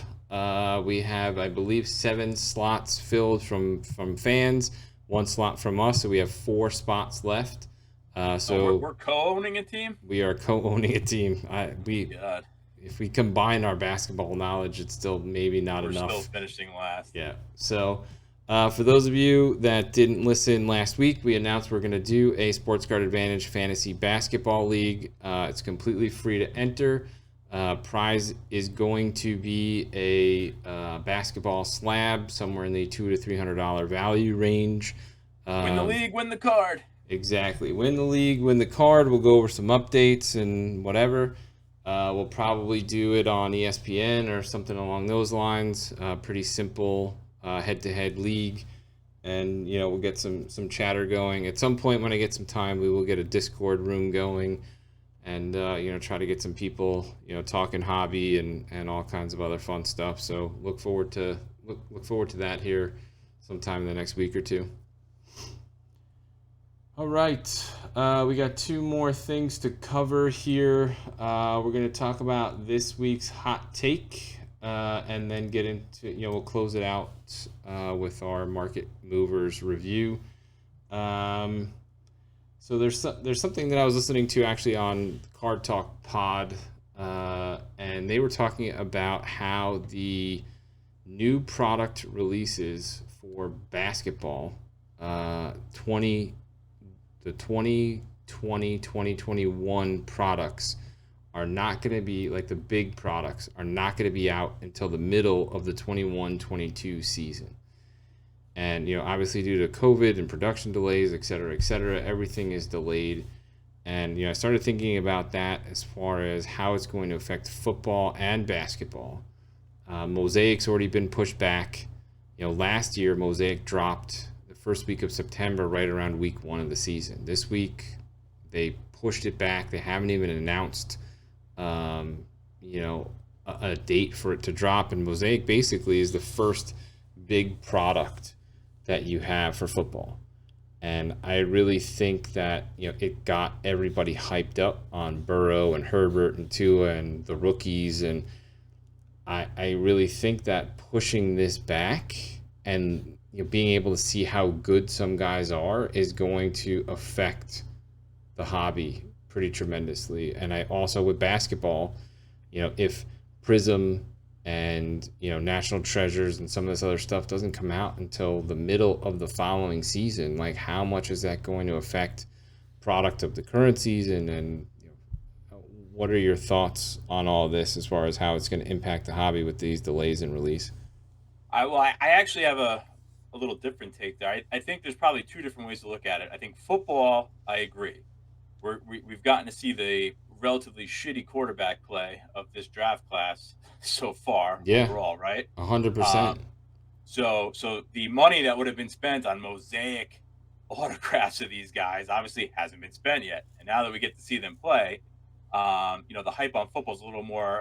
We have, I believe, 7 slots filled from fans, 1 slot from us, so we have 4 spots left. So we're co-owning a team? We are co-owning a team. God. If we combine our basketball knowledge, it's still maybe not enough. We're still finishing last. Yeah. So for those of you that didn't listen last week, we announced we're going to do a Sports Card Advantage Fantasy Basketball League. It's completely free to enter. Prize is going to be a basketball slab somewhere in the $200 to $300 value range. Win the league, win the card. Exactly. Win the league, win the card. We'll go over some updates and whatever. We'll probably do it on ESPN or something along those lines. Pretty simple head-to-head league, and we'll get some chatter going. At some point when I get some time, we will get a Discord room going, and try to get some people talking hobby and all kinds of other fun stuff. So look forward to that here sometime in the next week or two. All right, we got 2 more things to cover here. We're going to talk about this week's hot take, and then get into, we'll close it out with our market movers review. So there's something that I was listening to actually on Card Talk Pod, and they were talking about how the new product releases for basketball, the 2020-2021 products are not going to be, like the big products, are not going to be out until the middle of the 21-22 season. And, obviously due to COVID and production delays, et cetera, everything is delayed. And, I started thinking about that as far as how it's going to affect football and basketball. Mosaic's already been pushed back. Last year, Mosaic dropped the first week of September, right around week 1 of the season. This week, they pushed it back. They haven't even announced, a date for it to drop. And Mosaic basically is the first big product that you have for football. And I really think that, it got everybody hyped up on Burrow and Herbert and Tua and the rookies. And I really think that pushing this back and being able to see how good some guys are is going to affect the hobby pretty tremendously. And I also, with basketball, if Prism and National Treasures and some of this other stuff doesn't come out until the middle of the following season, like how much is that going to affect product of the current season? And what are your thoughts on all this as far as how it's going to impact the hobby with these delays in release? I actually have a little different take there. I think there's probably two different ways to look at it. I think football, I agree. We've gotten to see the relatively shitty quarterback play of this draft class so far, overall, right? 100%. So the money that would have been spent on Mosaic autographs of these guys obviously hasn't been spent yet. And now that we get to see them play, the hype on football is a little more,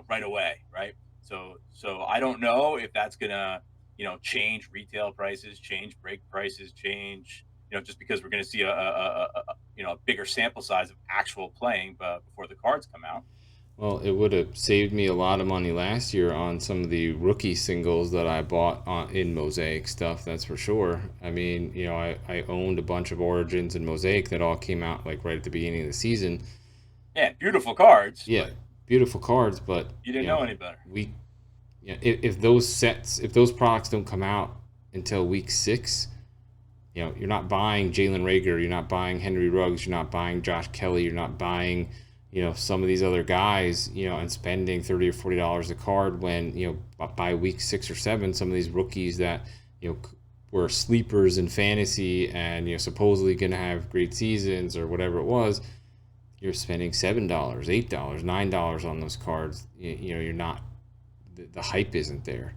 right away, right? So I don't know if that's gonna, change retail prices, change break prices, change, just because we're going to see a bigger sample size of actual playing before the cards come out. Well, it would have saved me a lot of money last year on some of the rookie singles that I bought in Mosaic stuff, that's for sure. I mean, I owned a bunch of Origins and Mosaic that all came out like right at the beginning of the season. Yeah, beautiful cards. Yeah, beautiful cards, but you didn't know any better. If those products don't come out until week 6, you're not buying Jalen Reagor, you're not buying Henry Ruggs, you're not buying Josh Kelly, you're not buying, some of these other guys, and spending $30 or $40 a card when, by week 6 or 7, some of these rookies that, were sleepers in fantasy and, supposedly going to have great seasons or whatever it was, you're spending $7, $8, $9 on those cards. You're not, the hype isn't there.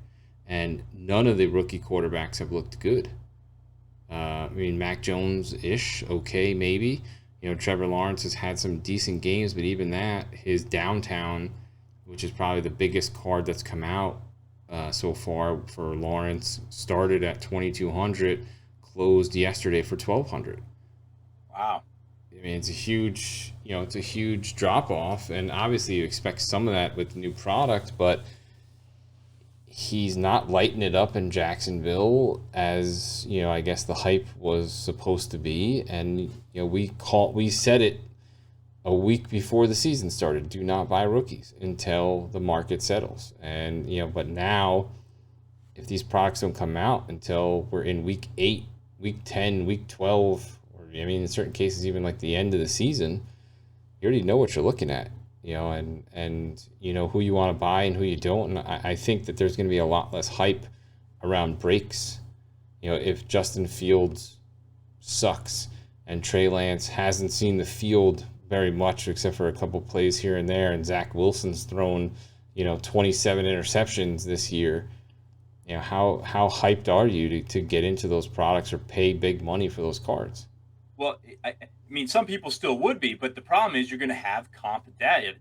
And none of the rookie quarterbacks have looked good. Mac Jones-ish, okay, maybe. Trevor Lawrence has had some decent games, but even that, his downtown, which is probably the biggest card that's come out so far for Lawrence, started at $2,200, closed yesterday for $1,200. Wow. It's a huge, drop off, and obviously you expect some of that with the new product, but he's not lighting it up in Jacksonville as, I guess the hype was supposed to be. And, we said it a week before the season started, do not buy rookies until the market settles. And, but now if these products don't come out until we're in week 8, week 10, week 12, or in certain cases, even like the end of the season, you already know what you're looking at. And who you want to buy and who you don't. And I think that there's going to be a lot less hype around breaks. If Justin Fields sucks and Trey Lance hasn't seen the field very much except for a couple plays here and there, and Zach Wilson's thrown, 27 interceptions this year, how hyped are you to get into those products or pay big money for those cards? Well, some people still would be, but the problem is you're going to have comp data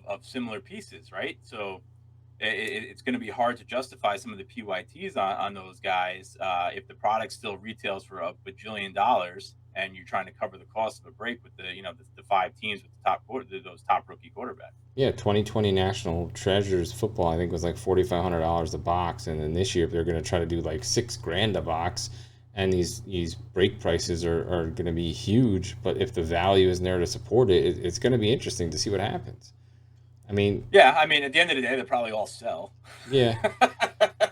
of similar pieces, right? So it's going to be hard to justify some of the PYTs on those guys if the product still retails for $1 bajillion and you're trying to cover the cost of a break with the 5 teams with those top rookie quarterbacks. Yeah, 2020 National Treasures football, I think, was like $4,500 a box, and then this year they're going to try to do like $6,000 a box. And these break prices are going to be huge, but if the value isn't there to support it, it's going to be interesting to see what happens. At the end of the day, they probably all sell. Yeah.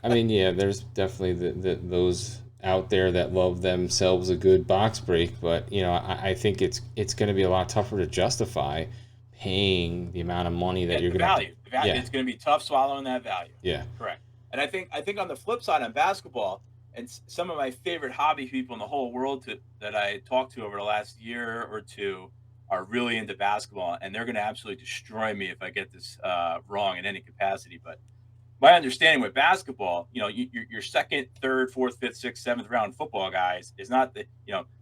There's definitely those out there that love themselves a good box break, but I think it's going to be a lot tougher to justify paying the amount of money that you're going to value. The value. It's going to be tough swallowing that value. Yeah. Correct. And I think on the flip side on basketball, and some of my favorite hobby people in the whole world that I talked to over the last year or two are really into basketball, and they're going to absolutely destroy me if I get this wrong in any capacity. But my understanding with basketball, your second, third, fourth, fifth, sixth, seventh round football guys is not the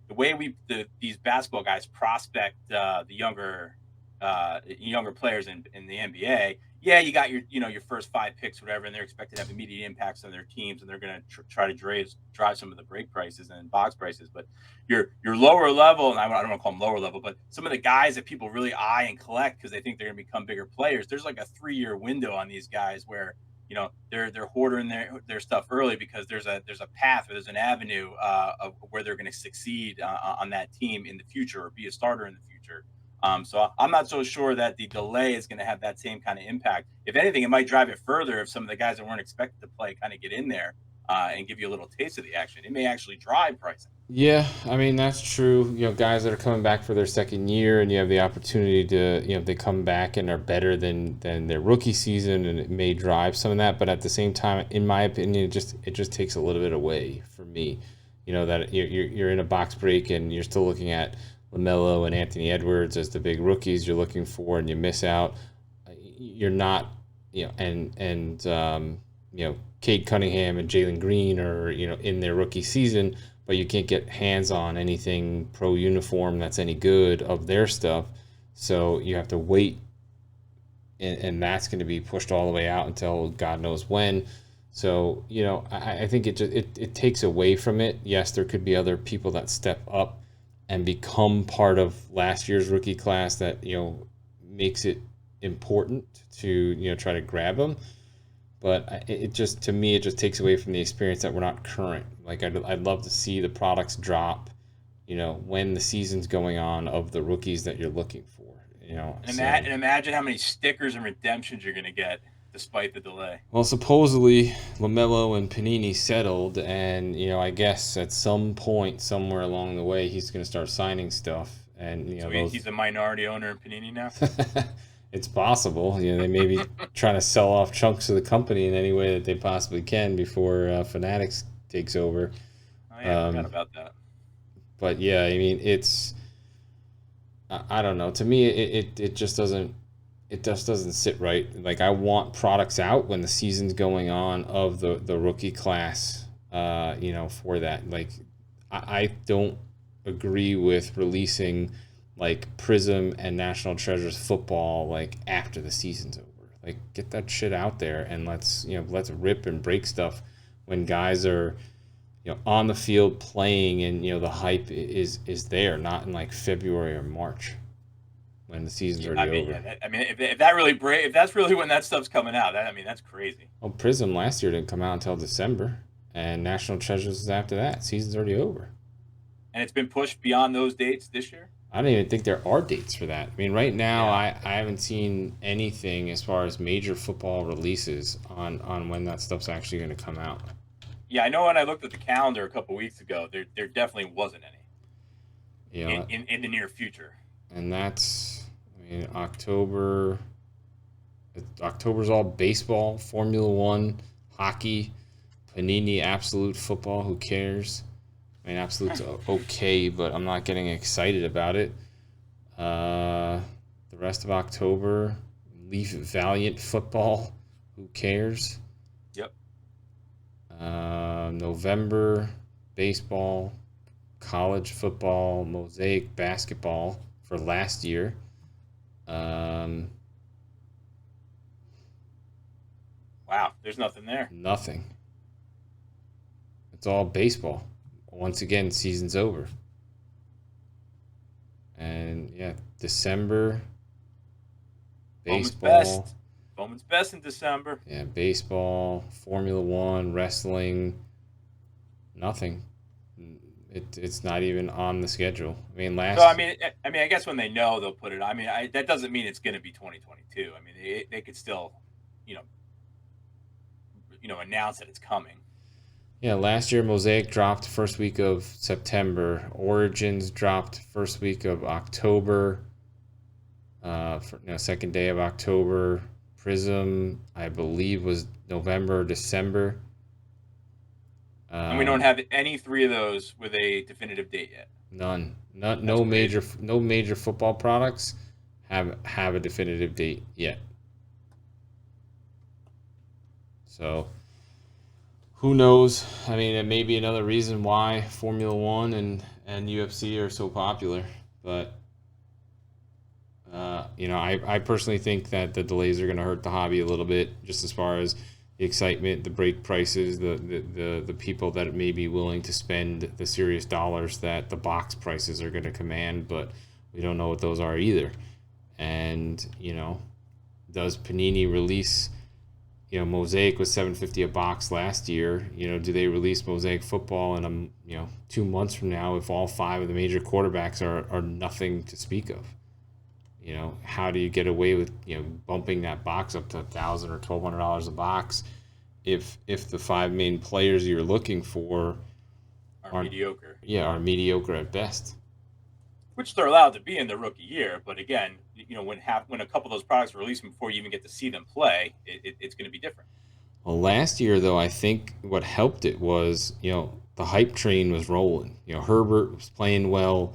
way these basketball guys prospect the younger players in the NBA. Yeah, you got your first 5 picks, whatever, and they're expected to have immediate impacts on their teams, and they're going to try to drive some of the break prices and box prices. But your lower level, and I don't want to call them lower level, but some of the guys that people really eye and collect because they think they're going to become bigger players. There's like a 3-year window on these guys where they're hoarding their stuff early because there's a path or there's an avenue of where they're going to succeed on that team in the future or be a starter in the future. So I'm not so sure that the delay is going to have that same kind of impact. If anything, it might drive it further if some of the guys that weren't expected to play kind of get in there and give you a little taste of the action. It may actually drive pricing. Yeah, I mean that's true. Guys that are coming back for their second year, and you have the opportunity to, they come back and are better than their rookie season, and it may drive some of that. But at the same time, in my opinion, it just takes a little bit away from me. That you're in a box break and you're still looking at LaMelo and Anthony Edwards as the big rookies you're looking for, and you miss out. You're not, Cade Cunningham and Jalen Green are, in their rookie season, but you can't get hands on anything pro uniform that's any good of their stuff. So you have to wait, and that's going to be pushed all the way out until God knows when. So, I think it takes away from it. Yes, there could be other people that step up and become part of last year's rookie class that, makes it important to, try to grab them. But to me, it just takes away from the experience that we're not current. Like, I'd love to see the products drop, when the season's going on of the rookies that you're looking for, And imagine how many stickers and redemptions you're going to get despite the delay. Well, supposedly LaMelo and Panini settled, and I guess at some point, somewhere along the way, he's going to start signing stuff, and so he's a minority owner in Panini now. It's possible. They may be trying to sell off chunks of the company in any way that they possibly can before Fanatics takes over. Oh yeah, I forgot about that. But yeah, I mean, I don't know. To me, it just doesn't. It just doesn't sit right. Like, I want products out when the season's going on of the rookie class, for that. Like, I don't agree with releasing, like, Prism and National Treasures football, like, after the season's over. Like, get that shit out there, and let's rip and break stuff when guys are, on the field playing, and, the hype is there, not in, like, February or March, when the season's already over. If that's really when that stuff's coming out, that's crazy. Well, Prism last year didn't come out until December, and National Treasures is after that. Season's already over. And it's been pushed beyond those dates this year? I don't even think there are dates for that. I mean, right now, yeah. I haven't seen anything as far as major football releases on when that stuff's actually going to come out. Yeah, I know when I looked at the calendar a couple weeks ago, there definitely wasn't any in the near future. And October's all baseball, Formula One, hockey, Panini, Absolute Football. Who cares? I mean, Absolute's okay, but I'm not getting excited about it. The rest of October, Leaf Valiant Football. Who cares? Yep. November, baseball, college football, Mosaic basketball for last year. Wow, there's nothing there. Nothing. It's all baseball. Once again, season's over. And yeah, December, baseball. Bowman's best in December. Yeah, baseball, Formula One, wrestling. Nothing. It's not even on the schedule. I mean, I guess when they know, they'll put it. I mean, that doesn't mean it's going to be 2022. I mean, they could still, announce that it's coming. Yeah, last year Mosaic dropped first week of September. Origins dropped first week of October. Second day of October. Prism, I believe, was November, December. And we don't have any three of those with a definitive date yet. None. That's No crazy. major football products have a definitive date yet. So who knows? I mean, it may be another reason why Formula One and UFC are so popular. But I personally think that the delays are going to hurt the hobby a little bit, just as far as the excitement, the break prices, the people that may be willing to spend the serious dollars that the box prices are going to command. But we don't know what those are either. And does Panini release? Mosaic was $7.50 a box last year. Do they release Mosaic football in 2 months from now if all 5 of the major quarterbacks are nothing to speak of? How do you get away with bumping that box up to $1,000 or $1,200 a box if the 5 main players you're looking for are mediocre? Yeah, are mediocre at best. Which they're allowed to be in their rookie year, but again, when a couple of those products are released before you even get to see them play, it's going to be different. Well, last year though, I think what helped it was the hype train was rolling. Herbert was playing well,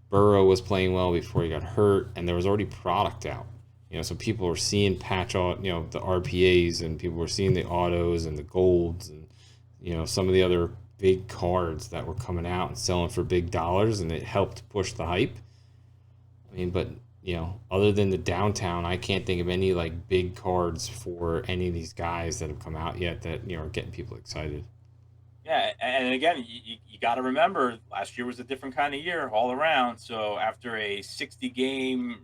Burrow was playing well before he got hurt, and there was already product out. So people were seeing patch out, the RPAs, and people were seeing the autos and the golds, and some of the other big cards that were coming out and selling for big dollars, and it helped push the hype. I mean, but other than the downtown, I can't think of any like big cards for any of these guys that have come out yet that are getting people excited. Yeah, and again, you got to remember last year was a different kind of year all around. So after a 60-game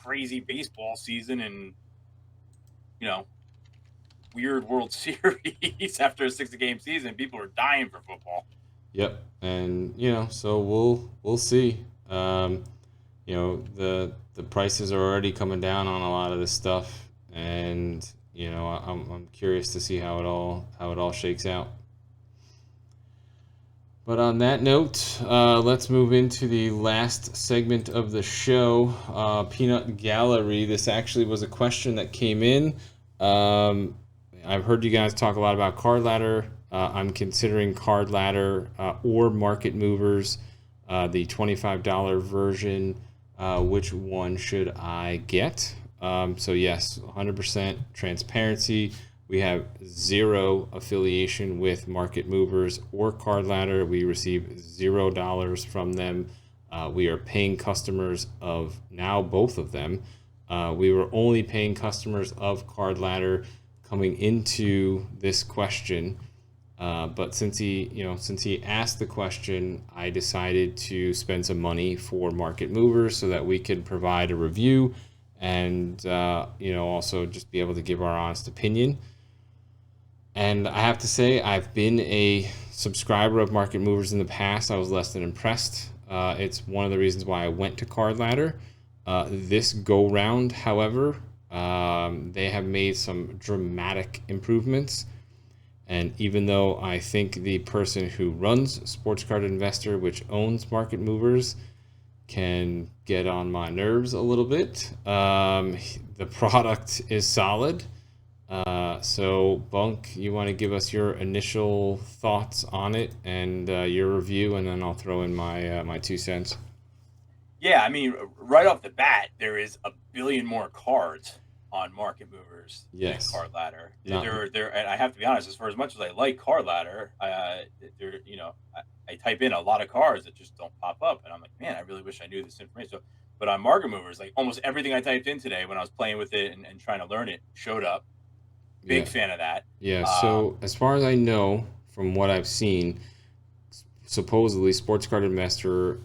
crazy baseball season and weird World Series after a 60-game season, people are dying for football. Yep, and so we'll see. The prices are already coming down on a lot of this stuff, and I'm curious to see how it all shakes out. But on that note, let's move into the last segment of the show, Peanut Gallery. This actually was a question that came in. I've heard you guys talk a lot about Card Ladder. I'm considering Card Ladder or Market Movers, the $25 version. Which one should I get? So yes, 100% transparency. We have 0 affiliation with Market Movers or Card Ladder. We receive $0 from them. We are paying customers of now both of them. We were only paying customers of Card Ladder coming into this question. But since he asked the question, I decided to spend some money for Market Movers so that we could provide a review and also just be able to give our honest opinion. And I have to say, I've been a subscriber of Market Movers in the past. I was less than impressed. It's one of the reasons why I went to Card Ladder. This go round, however, they have made some dramatic improvements. And even though I think the person who runs Sports Card Investor, which owns Market Movers, can get on my nerves a little bit, the product is solid. So, Bunk, you want to give us your initial thoughts on it and your review, and then I'll throw in my 2 cents. Yeah, I mean, right off the bat, there is a billion more cards on Market Movers than Card Ladder. And I have to be honest, as much as I like Card Ladder, I type in a lot of cards that just don't pop up, and I'm like, man, I really wish I knew this information. So, but on Market Movers, like almost everything I typed in today when I was playing with it and trying to learn it showed up. Big fan of that. Yeah. So as far as I know, from what I've seen, supposedly Sports Card Investor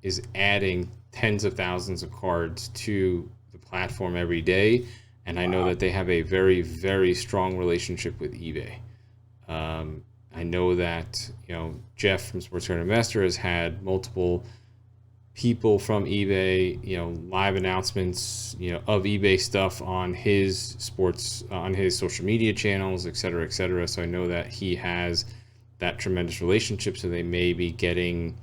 is adding tens of thousands of cards to the platform every day, and I know that they have a very, very strong relationship with eBay. I know that Jeff from Sports Card Investor has had multiple people from eBay, live announcements, of eBay stuff on his social media channels, et cetera, et cetera. So I know that he has that tremendous relationship. So they may be getting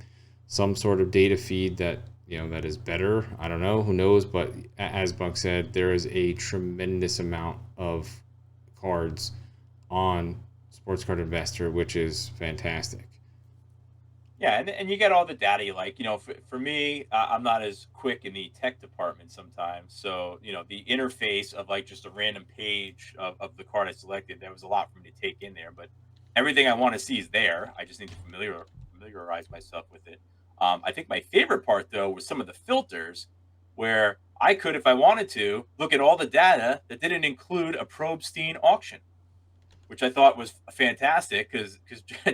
some sort of data feed that that is better. I don't know, who knows? But as Buck said, there is a tremendous amount of cards on Sports Card Investor, which is fantastic. Yeah, and you get all the data you like. For me, I'm not as quick in the tech department sometimes. So, the interface of like just a random page of the card I selected, there was a lot for me to take in there. But everything I want to see is there. I just need to familiarize myself with it. I think my favorite part, though, was some of the filters where I could, if I wanted to, look at all the data that didn't include a Probstein auction, which I thought was fantastic because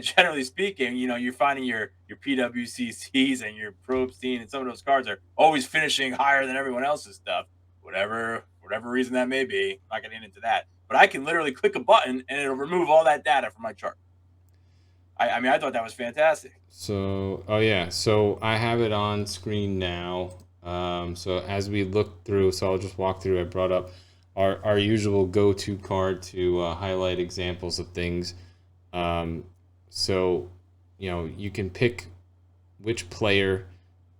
generally speaking, you're finding your PWCCs and your Probstein and some of those cards are always finishing higher than everyone else's stuff, whatever reason that may be. I'm not getting into that, but I can literally click a button and it'll remove all that data from my chart. I mean, I thought that was fantastic. So, oh yeah, so I have it on screen now. So as we look through, so I'll just walk through. I brought up our usual go-to card to highlight examples of things. So, you can pick which player,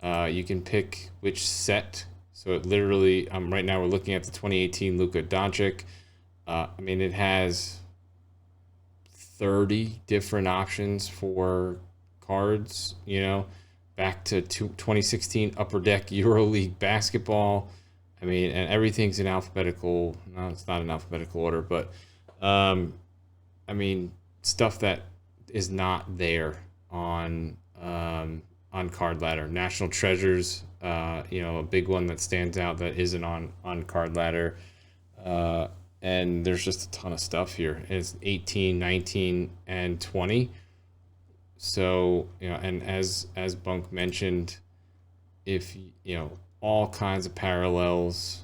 you can pick which set. So it literally, right now we're looking at the 2018 Luka Doncic. I mean, it has 30 different options for cards, back to 2016 Upper Deck EuroLeague basketball. I mean, and everything's in alphabetical. No, it's not in alphabetical order, but I mean, stuff that is not there on Card Ladder. National Treasures, a big one that stands out that isn't on Card Ladder. And there's just a ton of stuff here. It's 18, 19, and 20. So, and as Bunk mentioned, if, all kinds of parallels,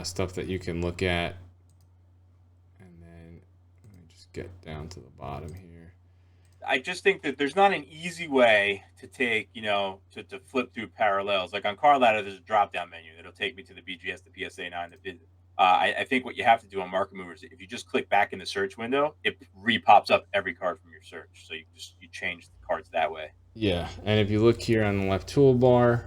stuff that you can look at. And then let me just get down to the bottom here. I just think that there's not an easy way to take, to flip through parallels. Like on Card Ladder, there's a drop down menu that'll take me to the BGS, the PSA 9, I think what you have to do on Market Movers, if you just click back in the search window, it re-pops up every card from your search. So you change the cards that way. Yeah, and if you look here on the left toolbar,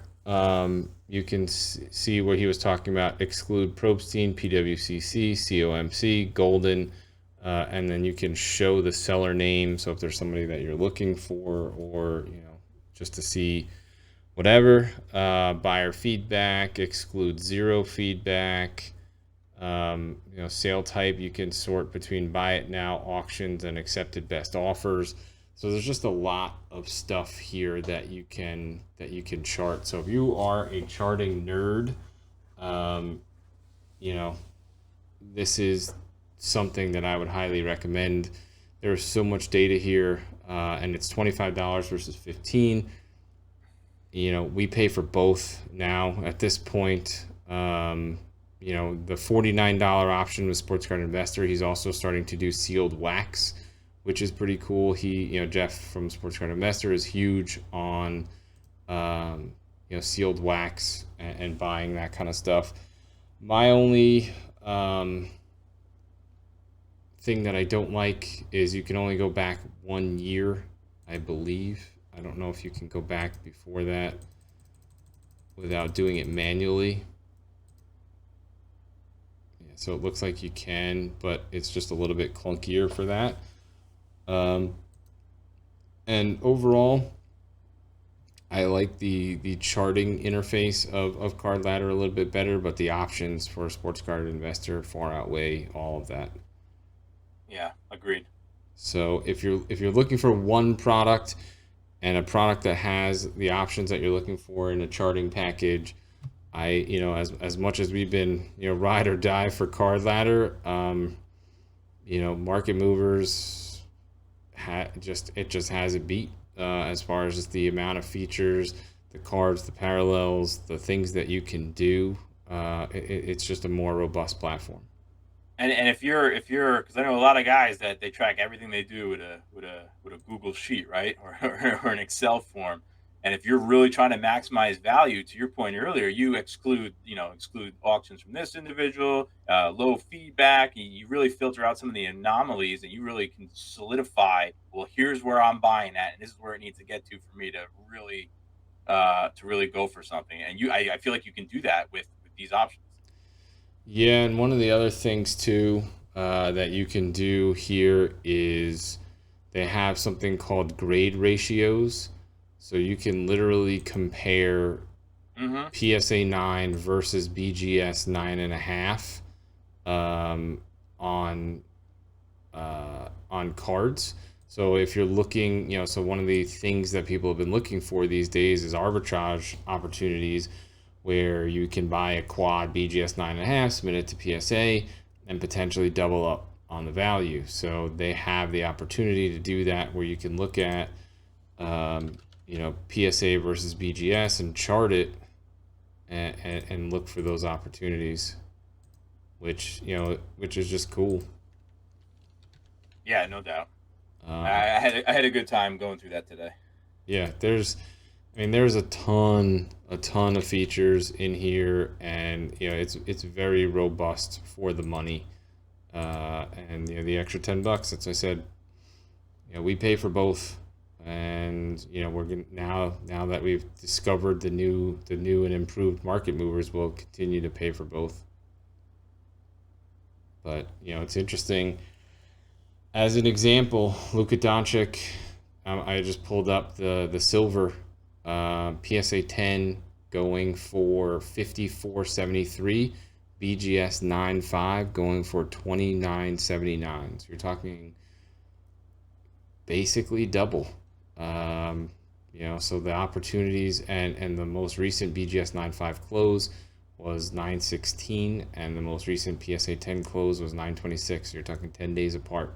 you can see what he was talking about: exclude Probstein, PWCC, COMC, Golden, and then you can show the seller name. So if there's somebody that you're looking for, or just to see whatever, buyer feedback, exclude zero feedback. Sale type, you can sort between buy it now, auctions, and accepted best offers. So there's just a lot of stuff here that you can chart. So if you are a charting nerd, this is something that I would highly recommend. There's so much data here, and it's $25 versus $15. We pay for both now at this point. The $49 option with Sports Card Investor. He's also starting to do sealed wax, which is pretty cool. He, Jeff from Sports Card Investor is huge on, sealed wax and buying that kind of stuff. My only thing that I don't like is you can only go back 1 year, I believe. I don't know if you can go back before that without doing it manually. So it looks like you can, but it's just a little bit clunkier for that. And overall, I like the charting interface of Card Ladder a little bit better, but the options for Sports Card Investor far outweigh all of that. Yeah, agreed. So if you're looking for one product and a product that has the options that you're looking for in a charting package, as much as we've been, ride or die for Card Ladder, Market Movers just has a beat as far as just the amount of features, the cards, the parallels, the things that you can do. It's just a more robust platform. And if you're, because I know a lot of guys that they track everything they do with a Google sheet, right, or an Excel form. And if you're really trying to maximize value, to your point earlier, you exclude auctions from this individual, low feedback. You really filter out some of the anomalies, and you really can solidify, well, here's where I'm buying at, and this is where it needs to get to for me to really go for something. And I feel like you can do that with these options. Yeah, and one of the other things too that you can do here is they have something called grade ratios. So you can literally compare PSA 9 versus BGS 9.5 on cards. So if you're looking, so one of the things that people have been looking for these days is arbitrage opportunities where you can buy a quad BGS 9.5, submit it to PSA, and potentially double up on the value. So they have the opportunity to do that where you can look at, PSA versus BGS and chart it and look for those opportunities, which is just cool. Yeah, no doubt. I had a good time going through that today. Yeah, there's a ton of features in here, and it's very robust for the money, and the extra $10, as I said, we pay for both, and we're gonna now that we've discovered the new and improved market movers, we'll continue to pay for both. But it's interesting. As an example, Luka Doncic, I just pulled up the silver PSA 10 going for $54.73, BGS 9.5 going for $29.79. So you're talking basically double. So the opportunities and the most recent BGS 9.5 close was 9.16, and the most recent PSA 10 close was 9.26. So you're talking 10 days apart.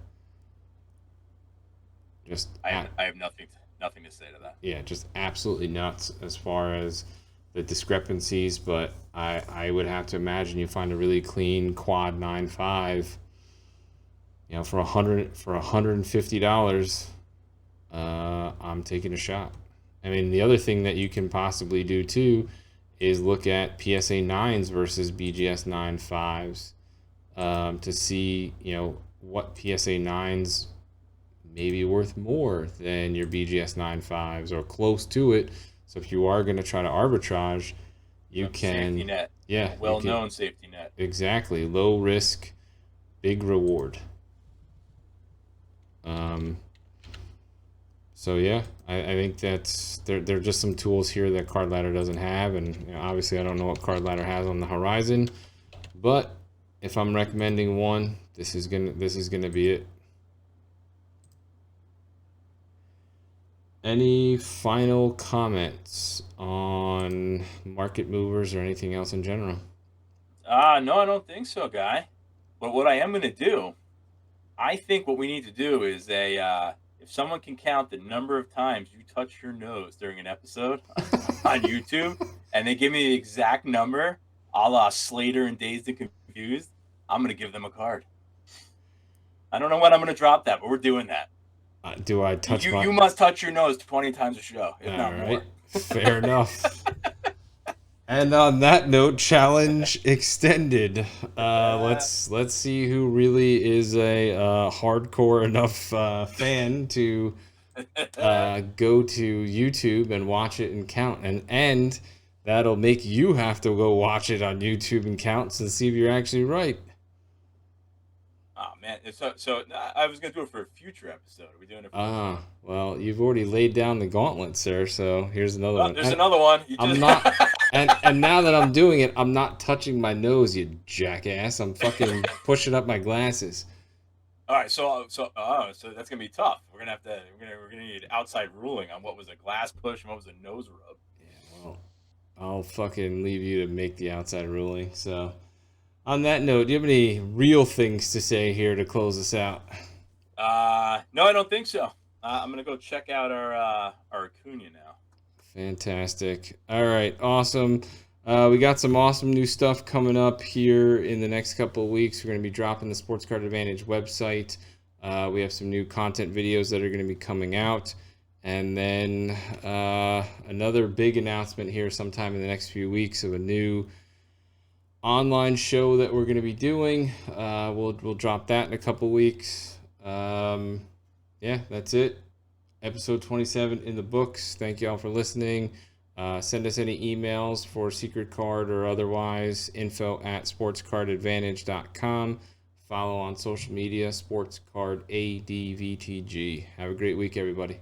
I have nothing to say to that. Yeah, just absolutely nuts as far as the discrepancies, but I would have to imagine you find a really clean quad 9.5, for $150, I'm taking a shot. I mean, the other thing that you can possibly do too is look at PSA 9s versus BGS 9.5s to see, what PSA 9s may be worth more than your BGS 9.5s or close to it. So if you are going to try to arbitrage, you can. Safety net. Yeah. Well-known safety net. Exactly. Low risk, big reward. So yeah, I think that's there are just some tools here that Card Ladder doesn't have, and obviously I don't know what Card Ladder has on the horizon, but if I'm recommending one, this is gonna be it. Any final comments on market movers or anything else in general? No, I don't think so, Guy. But what I am going to do, I think what we need to do is if someone can count the number of times you touch your nose during an episode on YouTube, and they give me the exact number, a la Slater and Dazed and Confused, I'm going to give them a card. I don't know when I'm going to drop that, but we're doing that. Do I touch you must touch your nose 20 times a show, if not more. Fair enough. And on that note, challenge extended. Let's see who really is a hardcore enough fan to go to YouTube and watch it and count, and that'll make you have to go watch it on YouTube and count and see if you're actually right. Oh man, so I was gonna do it for a future episode. Are we doing it? Well, you've already laid down the gauntlet, sir. So here's another one. There's another one. I'm not, and now that I'm doing it, I'm not touching my nose, you jackass. I'm fucking pushing up my glasses. All right, so that's gonna be tough. We're gonna need outside ruling on what was a glass push and what was a nose rub. Yeah, well, I'll fucking leave you to make the outside ruling. So. On that note, do you have any real things to say here to close us out? No, I don't think so. I'm gonna go check out our Acuna now. Fantastic. All right, awesome. We got some awesome new stuff coming up here in the next couple of weeks. We're gonna be dropping the Sports Card Advantage website. We have some new content videos that are gonna be coming out, and then another big announcement here sometime in the next few weeks of a new online show that we're going to be doing. We'll drop that in a couple weeks. Yeah, that's it. Episode 27 in the books. Thank you all for listening. Send us any emails for secret card or otherwise, info@sportscardadvantage.com. Follow on social media, Sports Card ADVTG. Have a great week, everybody.